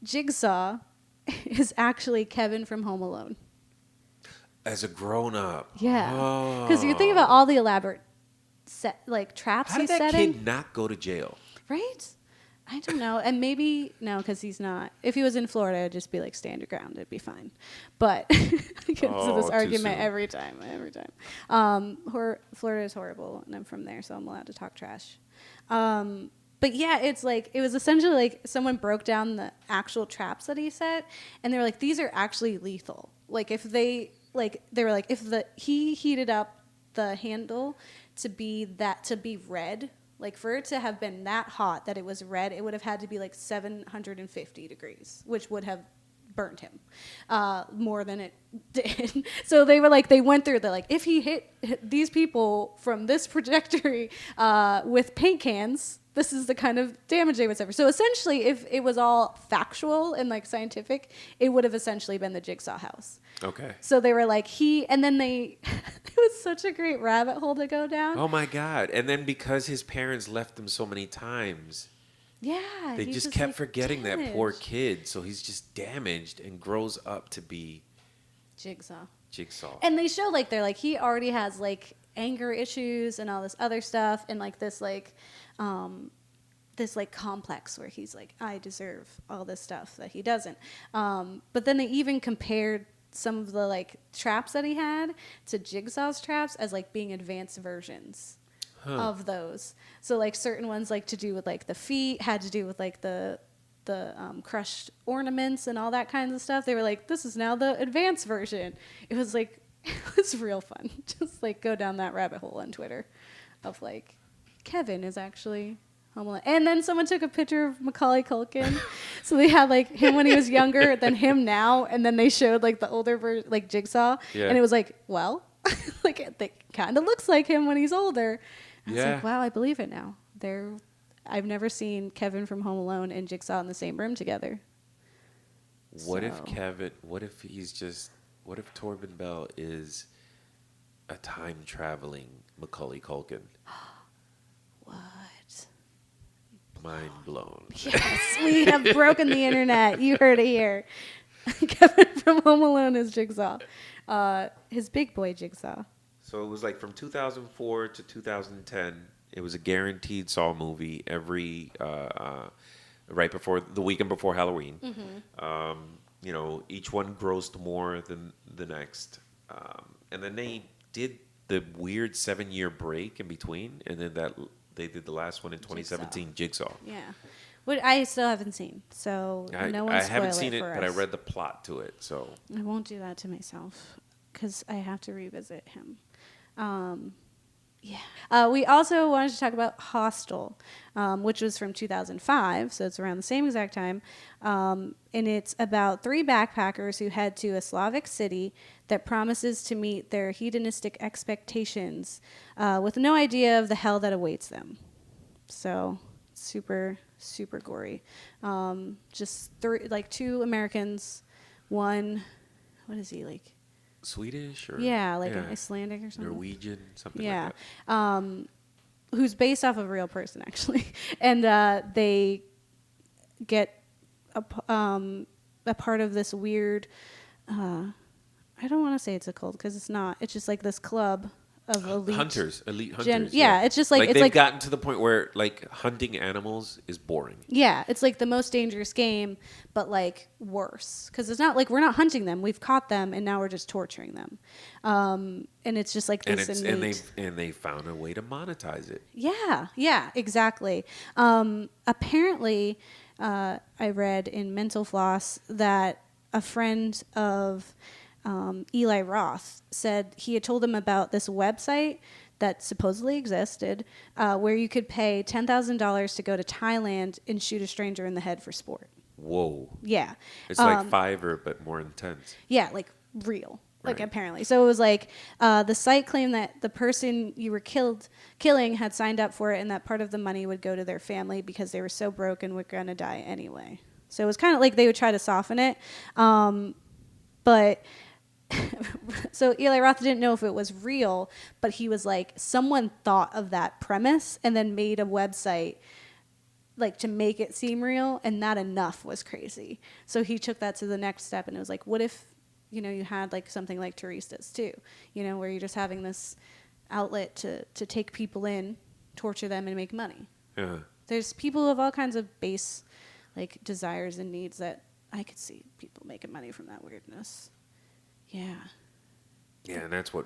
Jigsaw is actually Kevin from Home Alone. As a grown-up. Yeah, because you think about all the elaborate traps How did he's that setting. kid not go to jail? Right? I don't know. And maybe, no, because he's not. If he was in Florida, it'd just be like, stand your ground. It'd be fine. But I get into this argument every time. Florida is horrible, and I'm from there, so I'm allowed to talk trash. But yeah, it's like, it was essentially like someone broke down the actual traps that he set, and they were like, these are actually lethal. Like, if they were like, if he heated up the handle to be red, like for it to have been that hot that it was red, it would have had to be like 750 degrees, which would have burnt him more than it did. So they were like, they went through, they're like, if he hit these people from this trajectory with paint cans, this is the kind of damage they would suffer. So essentially, if it was all factual and like scientific, it would have essentially been the Jigsaw house. Okay. So they were like, and then it was such a great rabbit hole to go down. Oh my God. And then because his parents left him so many times, Yeah. They he's just kept like, forgetting that poor damaged. kid, so he's just damaged and grows up to be Jigsaw. And they show like they're like he already has like anger issues and all this other stuff and like this complex where he's like, I deserve all this stuff that he doesn't. But then they even compared some of the like traps that he had to Jigsaw's traps as like being advanced versions of those. So like certain ones like to do with like the feet had to do with like the crushed ornaments and all that kinds of stuff. They were like, this is now the advanced version. It was like, it was real fun. Just like go down that rabbit hole on Twitter of like, Kevin is actually Home Alone. And then someone took a picture of Macaulay Culkin. So they had like him when he was younger, then him now. And then they showed like the older version, like Jigsaw. Yeah. And it was like, well, like it kind of looks like him when he's older. And I was Yeah. like, wow, I believe it now. I've never seen Kevin from Home Alone and Jigsaw in the same room together. What if Torben Bell is a time traveling Macaulay Culkin? What? Mind blown. Yes, we have broken the internet. You heard it here. Kevin from Home Alone is Jigsaw. His big boy Jigsaw. So it was like from 2004 to 2010. It was a guaranteed Saw movie every right before the weekend before Halloween. Mm-hmm. Each one grossed more than the next, and then they did the weird 7-year break in between, and then they did the last one in 2017, Jigsaw. Yeah, what I still haven't seen, so no one. I haven't seen it, for but I us. read the plot to it, so I won't do that to myself because I have to revisit him. Yeah. We also wanted to talk about Hostel, which was from 2005, so it's around the same exact time. And it's about 3 backpackers who head to a Slavic city that promises to meet their hedonistic expectations with no idea of the hell that awaits them. So super, super gory. Just 2 Americans, one, what is he, like? Swedish or an Icelandic or something. Norwegian, something like that. Who's based off of a real person actually, and they get a part of this weird. I don't want to say it's a cult because it's not. It's just like this club of elite hunters. It's just like they've gotten to the point where like hunting animals is boring. Yeah, it's like the most dangerous game, but like worse because it's not like we're not hunting them; we've caught them, and now we're just torturing them. And it's just like this and they found a way to monetize it. Yeah, exactly. Apparently, I read in Mental Floss that a friend of Eli Roth said he had told him about this website that supposedly existed where you could pay $10,000 to go to Thailand and shoot a stranger in the head for sport. Whoa. Yeah. It's like Fiverr, but more intense. Yeah, like real. Like Right. apparently. So it was like the site claimed that the person you were killing had signed up for it and that part of the money would go to their family because they were so broke and were going to die anyway. So it was kind of like they would try to soften it. But so Eli Roth didn't know if it was real, but he was like, someone thought of that premise and then made a website like to make it seem real, and that enough was crazy. So he took that to the next step, and it was like, what if, you had like something like Touristas too, where you're just having this outlet to take people in, torture them, and make money. Yeah. There's people of all kinds of base like desires and needs that I could see people making money from that weirdness. Yeah. Yeah, and that's what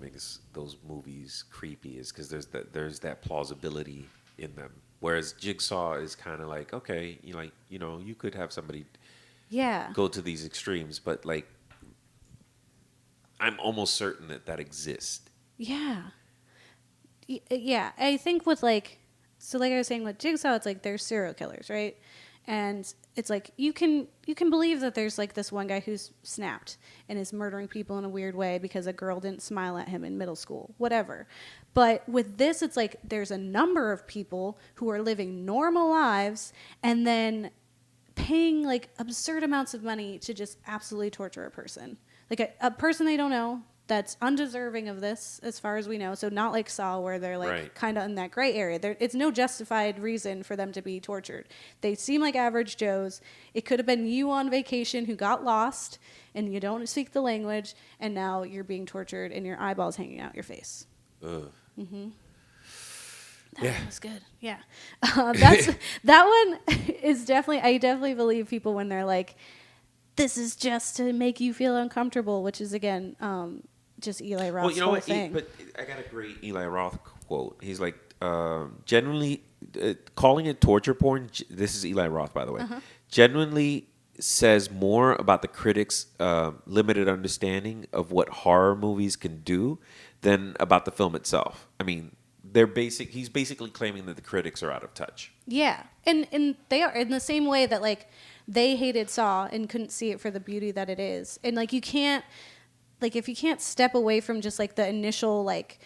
makes those movies creepy is because there's that plausibility in them. Whereas Jigsaw is kind of like, okay, you could have somebody go to these extremes, but like I'm almost certain that exists. Yeah. Yeah, I think with like I was saying with Jigsaw, it's like they're serial killers, right? And it's like you can believe that there's like this one guy who's snapped and is murdering people in a weird way because a girl didn't smile at him in middle school, whatever. But with this, it's like there's a number of people who are living normal lives and then paying like absurd amounts of money to just absolutely torture a person. Like a person they don't know, that's undeserving of this, as far as we know. So not like Saw, where they're like Right. kind of in that gray area. It's no justified reason for them to be tortured. They seem like average Joes. It could have been you on vacation who got lost and you don't speak the language, and now you're being tortured and your eyeballs hanging out your face. Ugh. That one was good. Yeah. That one is definitely, I definitely believe people when they're like, this is just to make you feel uncomfortable, which is, again, just Eli Roth's Well, you know whole what? thing. But I got a great Eli Roth quote. He's like, genuinely, calling it torture porn, this is Eli Roth, by the way, genuinely says more about the critics' limited understanding of what horror movies can do than about the film itself. I mean, he's basically claiming that the critics are out of touch. Yeah. And they are in the same way that, like, they hated Saw and couldn't see it for the beauty that it is. And, like, you can't, like, if you can't step away from just, like, the initial, like,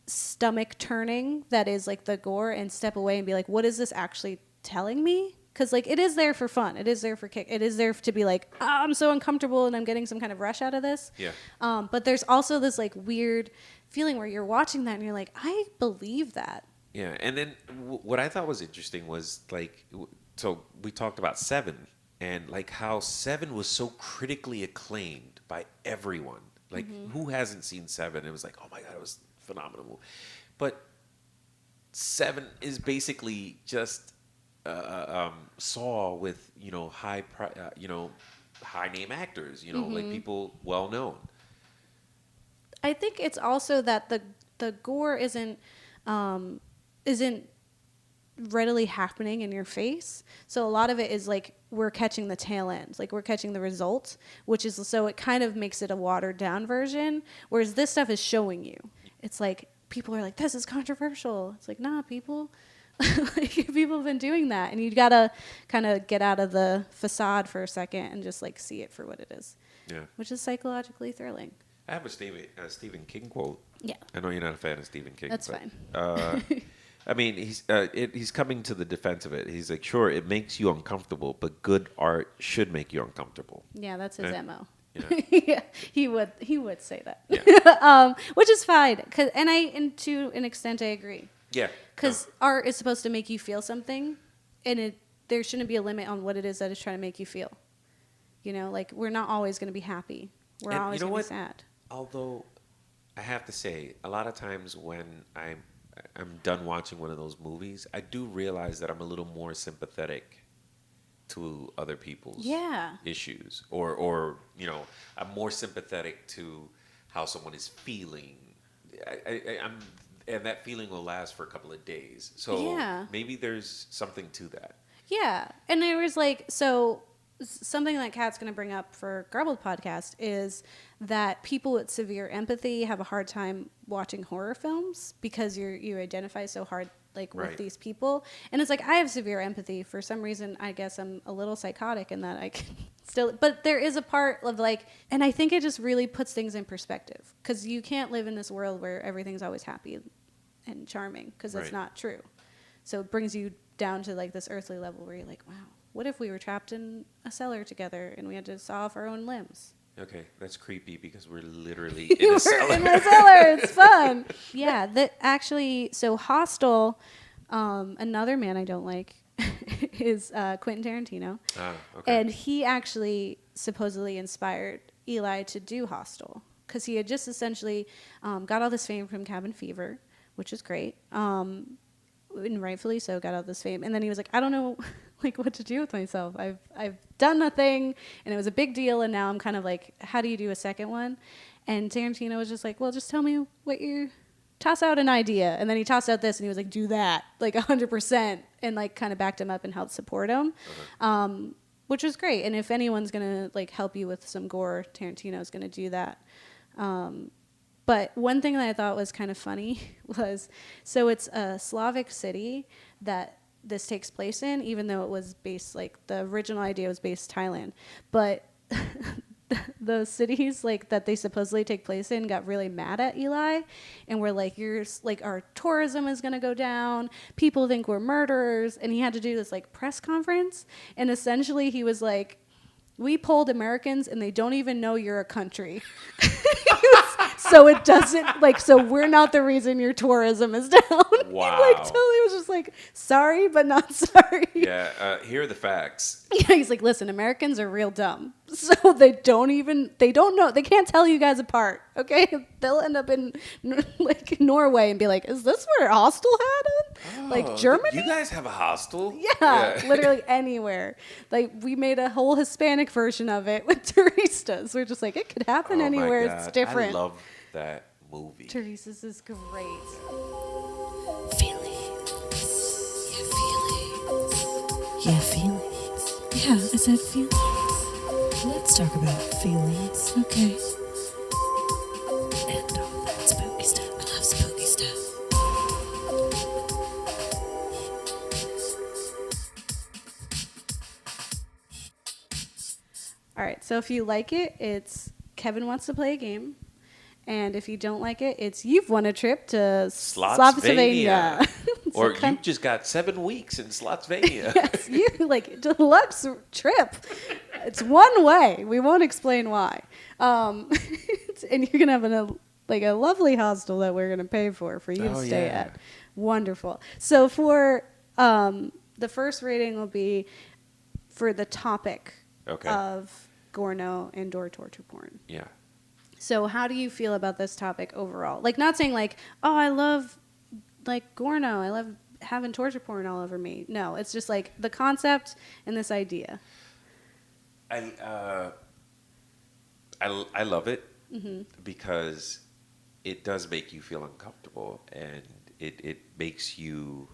stomach turning that is, like, the gore, and step away and be like, what is this actually telling me? Because, like, it is there for fun. It is there for kick. It is there to be like, I'm so uncomfortable and I'm getting some kind of rush out of this. Yeah. But there's also this, like, weird feeling where you're watching that and you're like, I believe that. Yeah, and then what I thought was interesting was, like, so we talked about Seven, and, like, how Seven was so critically acclaimed by everyone. Like, who hasn't seen Seven? It was like, oh my God, it was phenomenal. But Seven is basically just Saw with, you know, high name actors, you know, like people well known. I think it's also that the gore isn't readily happening in your face. So a lot of it is like we're catching the tail end, like we're catching the result, which is, so it kind of makes it a watered down version. Whereas this stuff is showing you. It's like people are like, this is controversial. It's like, nah, people. Like, people have been doing that, and you gotta kind of get out of the facade for a second and just like see it for what it is. Yeah. Which is psychologically thrilling. I have a Stephen King quote. Yeah. I know you're not a fan of Stephen King. That's but, fine. I mean, he's coming to the defense of it. He's like, sure, it makes you uncomfortable, but good art should make you uncomfortable. Yeah, that's his Right? MO. Yeah. Yeah, he would say that. Yeah. Which is fine, and to an extent I agree. Yeah. Because art is supposed to make you feel something, and there shouldn't be a limit on what it is that it's trying to make you feel. You know, like, we're not always going to be happy. We're And always you know going to be what? sad. Although, I have to say, a lot of times when I'm done watching one of those movies, I do realize that I'm a little more sympathetic to other people's Yeah. issues, or you know, I'm more sympathetic to how someone is feeling. And that feeling will last for a couple of days. So Yeah. maybe there's something to that. Yeah. And there was like, so something that Kat's going to bring up for Garbled Podcast is that people with severe empathy have a hard time watching horror films because you identify so hard, like, with Right. these people. And it's like, I have severe empathy. For some reason, I guess I'm a little psychotic in that I can still, but there is a part of, like, and I think it just really puts things in perspective, because you can't live in this world where everything's always happy and charming, because that's Right. not true. So it brings you down to, like, this earthly level where you're like, wow, what if we were trapped in a cellar together and we had to saw off our own limbs? Okay, that's creepy because we're literally in a We're cellar. in a cellar. It's fun. Yeah, so Hostel, another man I don't like is Quentin Tarantino. Okay. And he actually supposedly inspired Eli to do Hostel, because he had just essentially got all this fame from Cabin Fever, which is great. And rightfully so, got all this fame. And then he was like, I don't know, like, what to do with myself. I've done a thing, and it was a big deal, and now I'm kind of like, how do you do a second one? And Tarantino was just like, well, just tell me what you... Toss out an idea. And then he tossed out this, and he was like, do that, like, 100%, and, like, kind of backed him up and helped support him, which was great. And if anyone's going to, like, help you with some gore, Tarantino's going to do that. But one thing that I thought was kind of funny was, so it's a Slavic city that this takes place in, even though it was based, like, the original idea was based Thailand. But the cities, like, that they supposedly take place in got really mad at Eli and were like, our tourism is going to go down. People think we're murderers. And he had to do this, like, press conference. And essentially he was like, we polled Americans and they don't even know you're a country. So it doesn't like. So we're not the reason your tourism is down. Wow. He like totally was just like sorry, but not sorry. Yeah. Here are the facts. Yeah, he's like, listen, Americans are real dumb. So they don't know. They can't tell you guys apart. Okay. They'll end up in like Norway and be like, is this where Hostel had it? Like Germany? You guys have a hostel? Yeah, literally anywhere. Like we made a whole Hispanic version of it with Touristas. We're just like, it could happen anywhere. It's different. I love that movie. Touristas is great. Feelings. Yeah, feelings. Yeah, I said feelings. Let's talk about feelings. Okay. And all that spooky stuff. I love spooky stuff. All right. So if you like it, it's Kevin wants to play a game. And if you don't like it, it's you've won a trip to Slotsylvania. Or you just got 7 weeks in Slotsylvania. Yes, you like deluxe trip. It's one way. We won't explain why. And you're gonna have a lovely hostel that we're gonna pay for you to stay at. Wonderful. So for the first rating will be for the topic of Gorno and or torture porn. Yeah. So how do you feel about this topic overall? Like not saying like, oh, I love like Gorno. I love having torture porn all over me. No, it's just like the concept and this idea. I love it because it does make you feel uncomfortable, and it makes you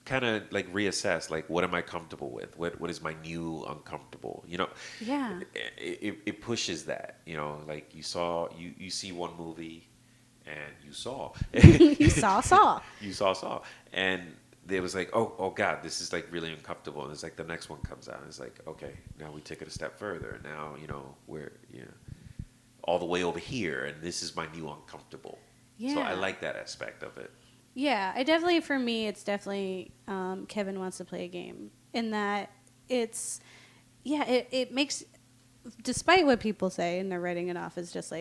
kind of like reassess, like, what am I comfortable with? What is my new uncomfortable? You know? Yeah. It pushes that. You know, like you see one movie, and you saw. You saw. You saw, and it was like, oh God, this is like really uncomfortable. And it's like the next one comes out, and it's like, okay, now we take it a step further. Now we're all the way over here, and this is my new uncomfortable. Yeah. So I like that aspect of it. Yeah, for me, it's definitely Kevin wants to play a game. In that it makes, despite what people say and they're writing it off as just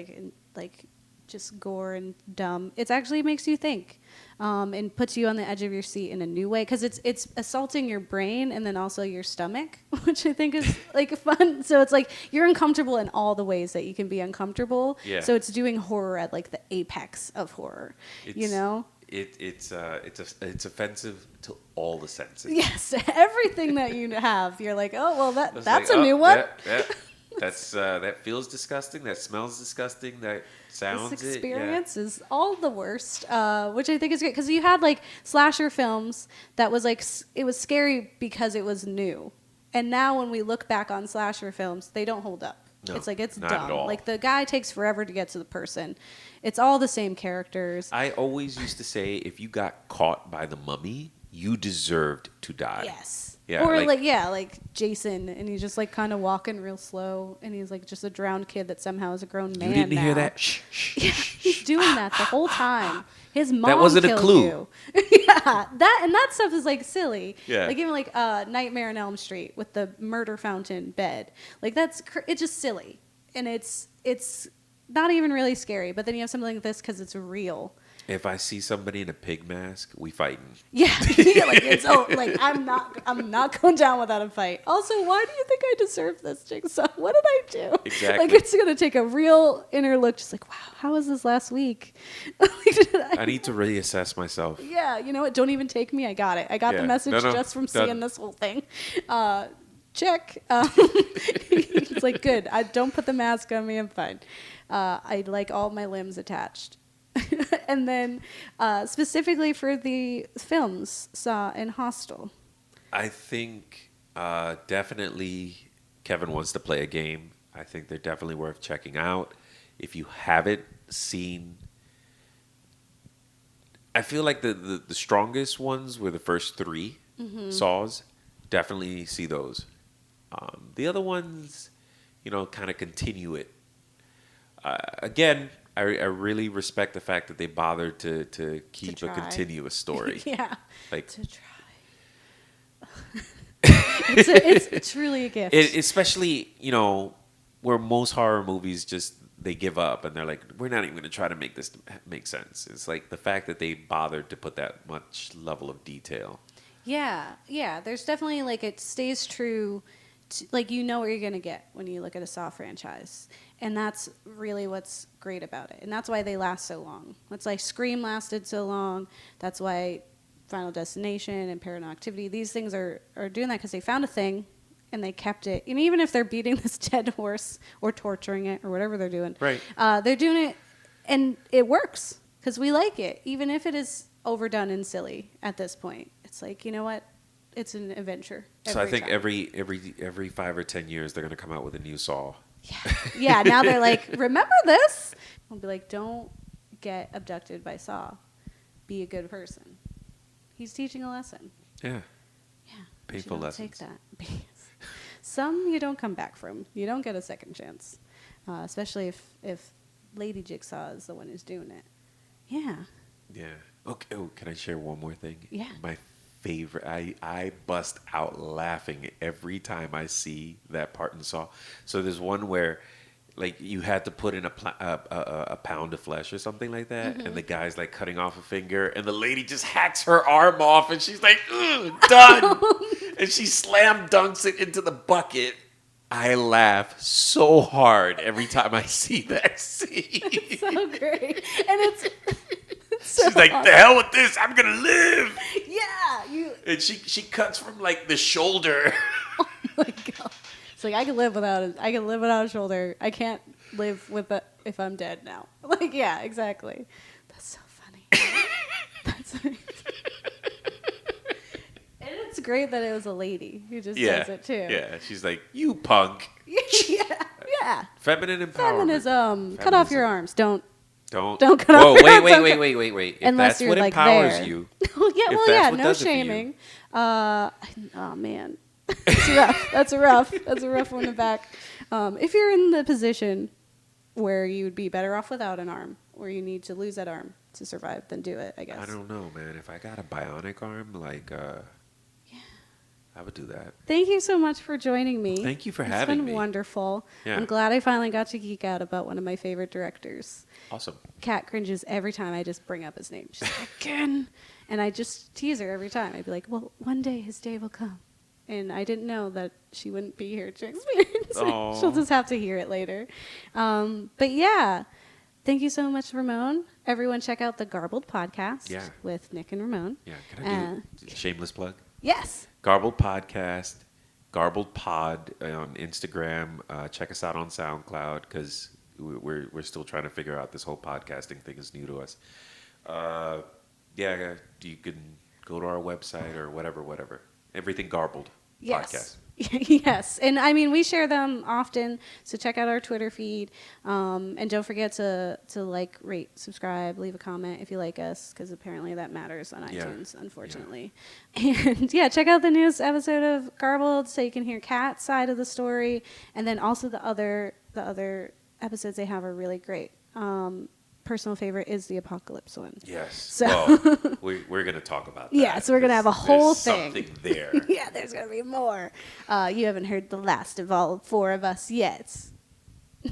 just gore and dumb, it actually makes you think and puts you on the edge of your seat in a new way, because it's assaulting your brain and then also your stomach, which I think is like fun. So it's like you're uncomfortable in all the ways that you can be uncomfortable. Yeah. So it's doing horror at like the apex of horror. It's offensive to all the senses. Yes, everything that you have, you're like, oh well, that's like, a new one. Yeah. That feels disgusting. That smells disgusting. That sounds. This experience is all the worst, which I think is great, because you had like slasher films that was like it was scary because it was new, and now when we look back on slasher films, they don't hold up. No, it's like it's not dumb. at all. Like the guy takes forever to get to the person. It's all the same characters. I always used to say, if you got caught by the mummy, you deserved to die. Yes. Yeah, or like Jason, and he's just like kind of walking real slow, and he's like just a drowned kid that somehow is a grown man. You didn't now. hear that? Shh. Yeah, he's doing that the whole time. His mom That wasn't a killed clue. you. Yeah, that stuff is like silly. Yeah. Like even like Nightmare on Elm Street with the murder fountain bed. Like it's just silly, and it's not even really scary. But then you have something like this because it's real. If I see somebody in a pig mask, we fighting. Yeah, I'm not going down without a fight. Also, why do you think I deserve this, Jigsaw? What did I do? Exactly. Like, it's gonna take a real inner look. Just like, wow, how was this last week? I need to reassess myself. Yeah, you know what? Don't even take me. I got it. I got the message just from seeing this whole thing. Check. It's like, good. I don't put the mask on me. I'm fine. I like all my limbs attached. And then specifically for the films, Saw and Hostel. I think definitely Kevin wants to play a game. I think they're definitely worth checking out. If you haven't seen, I feel like the strongest ones were the first three Saws. Definitely see those. The other ones, kind of continue it. Again, I really respect the fact that they bothered to keep a continuous story. Yeah. Like to try. It's truly a gift. Especially, where most horror movies just they give up and they're like, we're not even going to try to make this make sense. It's like the fact that they bothered to put that much level of detail. Yeah. There's definitely like it stays true. Like you know what you're going to get when you look at a Saw franchise. And that's really what's great about it. And that's why they last so long. That's why Scream lasted so long. That's why Final Destination and Paranormal Activity, these things are doing that because they found a thing and they kept it. And even if they're beating this dead horse or torturing it or whatever they're doing, right? They're doing it and it works because we like it, even if it is overdone and silly at this point. It's like, you know what? It's an adventure. So I think every 5 or 10 years they're going to come out with a new Saw. Yeah. Now they're like, remember this? I'll be like, don't get abducted by Saw. Be a good person. He's teaching a lesson. Yeah. Yeah. Painful lessons. Take that. Some you don't come back from. You don't get a second chance, especially if Lady Jigsaw is the one who's doing it. Yeah. Yeah. Okay. Oh, can I share one more thing? Yeah. My favorite. I bust out laughing every time I see that part in Saw. So there's one where, like, you had to put in a pound of flesh or something like that, and the guy's like cutting off a finger, and the lady just hacks her arm off, and she's like, done, and she slam dunks it into the bucket. I laugh so hard every time I see that scene. It's so great, and it's so she's like, awesome. the hell with this, I'm gonna live. Yeah, And she cuts from like the shoulder. Oh my god. It's like I can live without a shoulder. I can't live with it if I'm dead now. Like, yeah, exactly. That's so funny. That's amazing. And it's great that it was a lady who just says it too. Yeah, she's like, you punk. yeah. Feminine empowerment. Feminism. Cut off your arms. Don't cut off your arms. Wait. If Unless that's you're what like empowers there. you. Yeah, what no does it for you. shaming. Oh man. It's rough. That's a rough one to back. If you're in the position where you would be better off without an arm, or you need to lose that arm to survive, then do it, I guess. I don't know, man. If I got a bionic arm, like, I would do that. Thank you so much for joining me. Thank you for having me. It's been wonderful. Yeah. I'm glad I finally got to geek out about one of my favorite directors. Awesome. Kat cringes every time I just bring up his name. She's like, again. And I just tease her every time. I'd be like, well, one day his day will come. And I didn't know that she wouldn't be here to experience it. She'll just have to hear it later. But yeah, thank you so much, Ramon. Everyone check out the Garbled Podcast with Nick and Ramon. Yeah, can I do a shameless plug? Yes. Garbled Podcast, Garbled Pod on Instagram. Check us out on SoundCloud because we're still trying to figure out this whole podcasting thing is new to us. You can go to our website or whatever. Everything Garbled Podcast. Yes. And I mean, we share them often. So check out our Twitter feed. And don't forget to like, rate, subscribe, leave a comment if you like us, because apparently that matters on iTunes, unfortunately. Yeah. And check out the newest episode of Garbled so you can hear Kat's side of the story. And then also the other episodes they have are really great. Personal favorite is the apocalypse one. Yes. So well, we're going to talk about that. Yeah, so we're going to have a whole thing. Something there. Yeah, there's going to be more. You haven't heard the last of all 4 of us yet.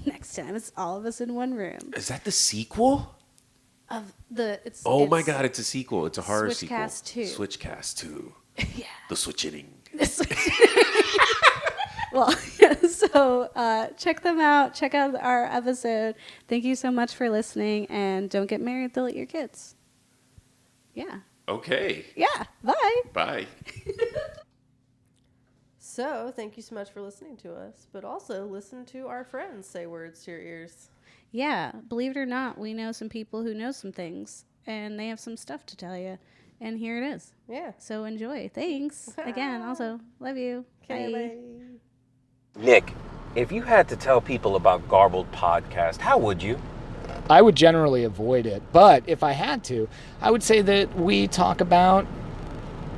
Next time, it's all of us in one room. Is that the sequel? It's my God, it's a sequel. It's a horror Switchcast sequel. 2. Switchcast 2. Yeah. The switching. Well, so check them out. Check out our episode. Thank you so much for listening. And don't get married. They'll eat your kids. Yeah. Okay. Yeah. Bye. Bye. So, thank you so much for listening to us. But also, listen to our friends say words to your ears. Yeah. Believe it or not, we know some people who know some things. And they have some stuff to tell you. And here it is. Yeah. So enjoy. Thanks. Again, also, love you. Okay, Bye. Nick, if you had to tell people about Garbled Podcast, how would you? I would generally avoid it, but if I had to, I would say that we talk about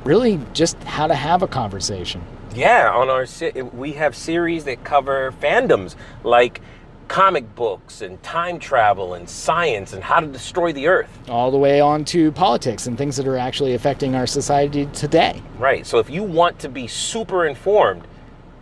really just how to have a conversation. Yeah, on our we have series that cover fandoms like comic books and time travel and science and how to destroy the earth. All the way on to politics and things that are actually affecting our society today. Right, so if you want to be super informed,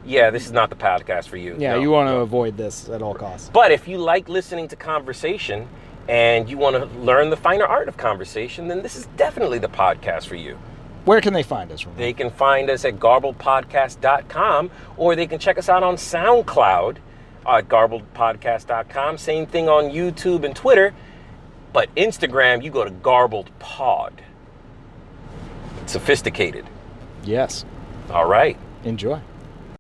yeah, this is not the podcast for you. Yeah, No, you want to no. avoid this at all costs. But if you like listening to conversation and you want to learn the finer art of conversation, then this is definitely the podcast for you. Where can they find us, Ramon? They can find us at garbledpodcast.com, or they can check us out on SoundCloud at garbledpodcast.com. Same thing on YouTube and Twitter. But Instagram, you go to Garbled Pod. Sophisticated. Yes. All right. Enjoy.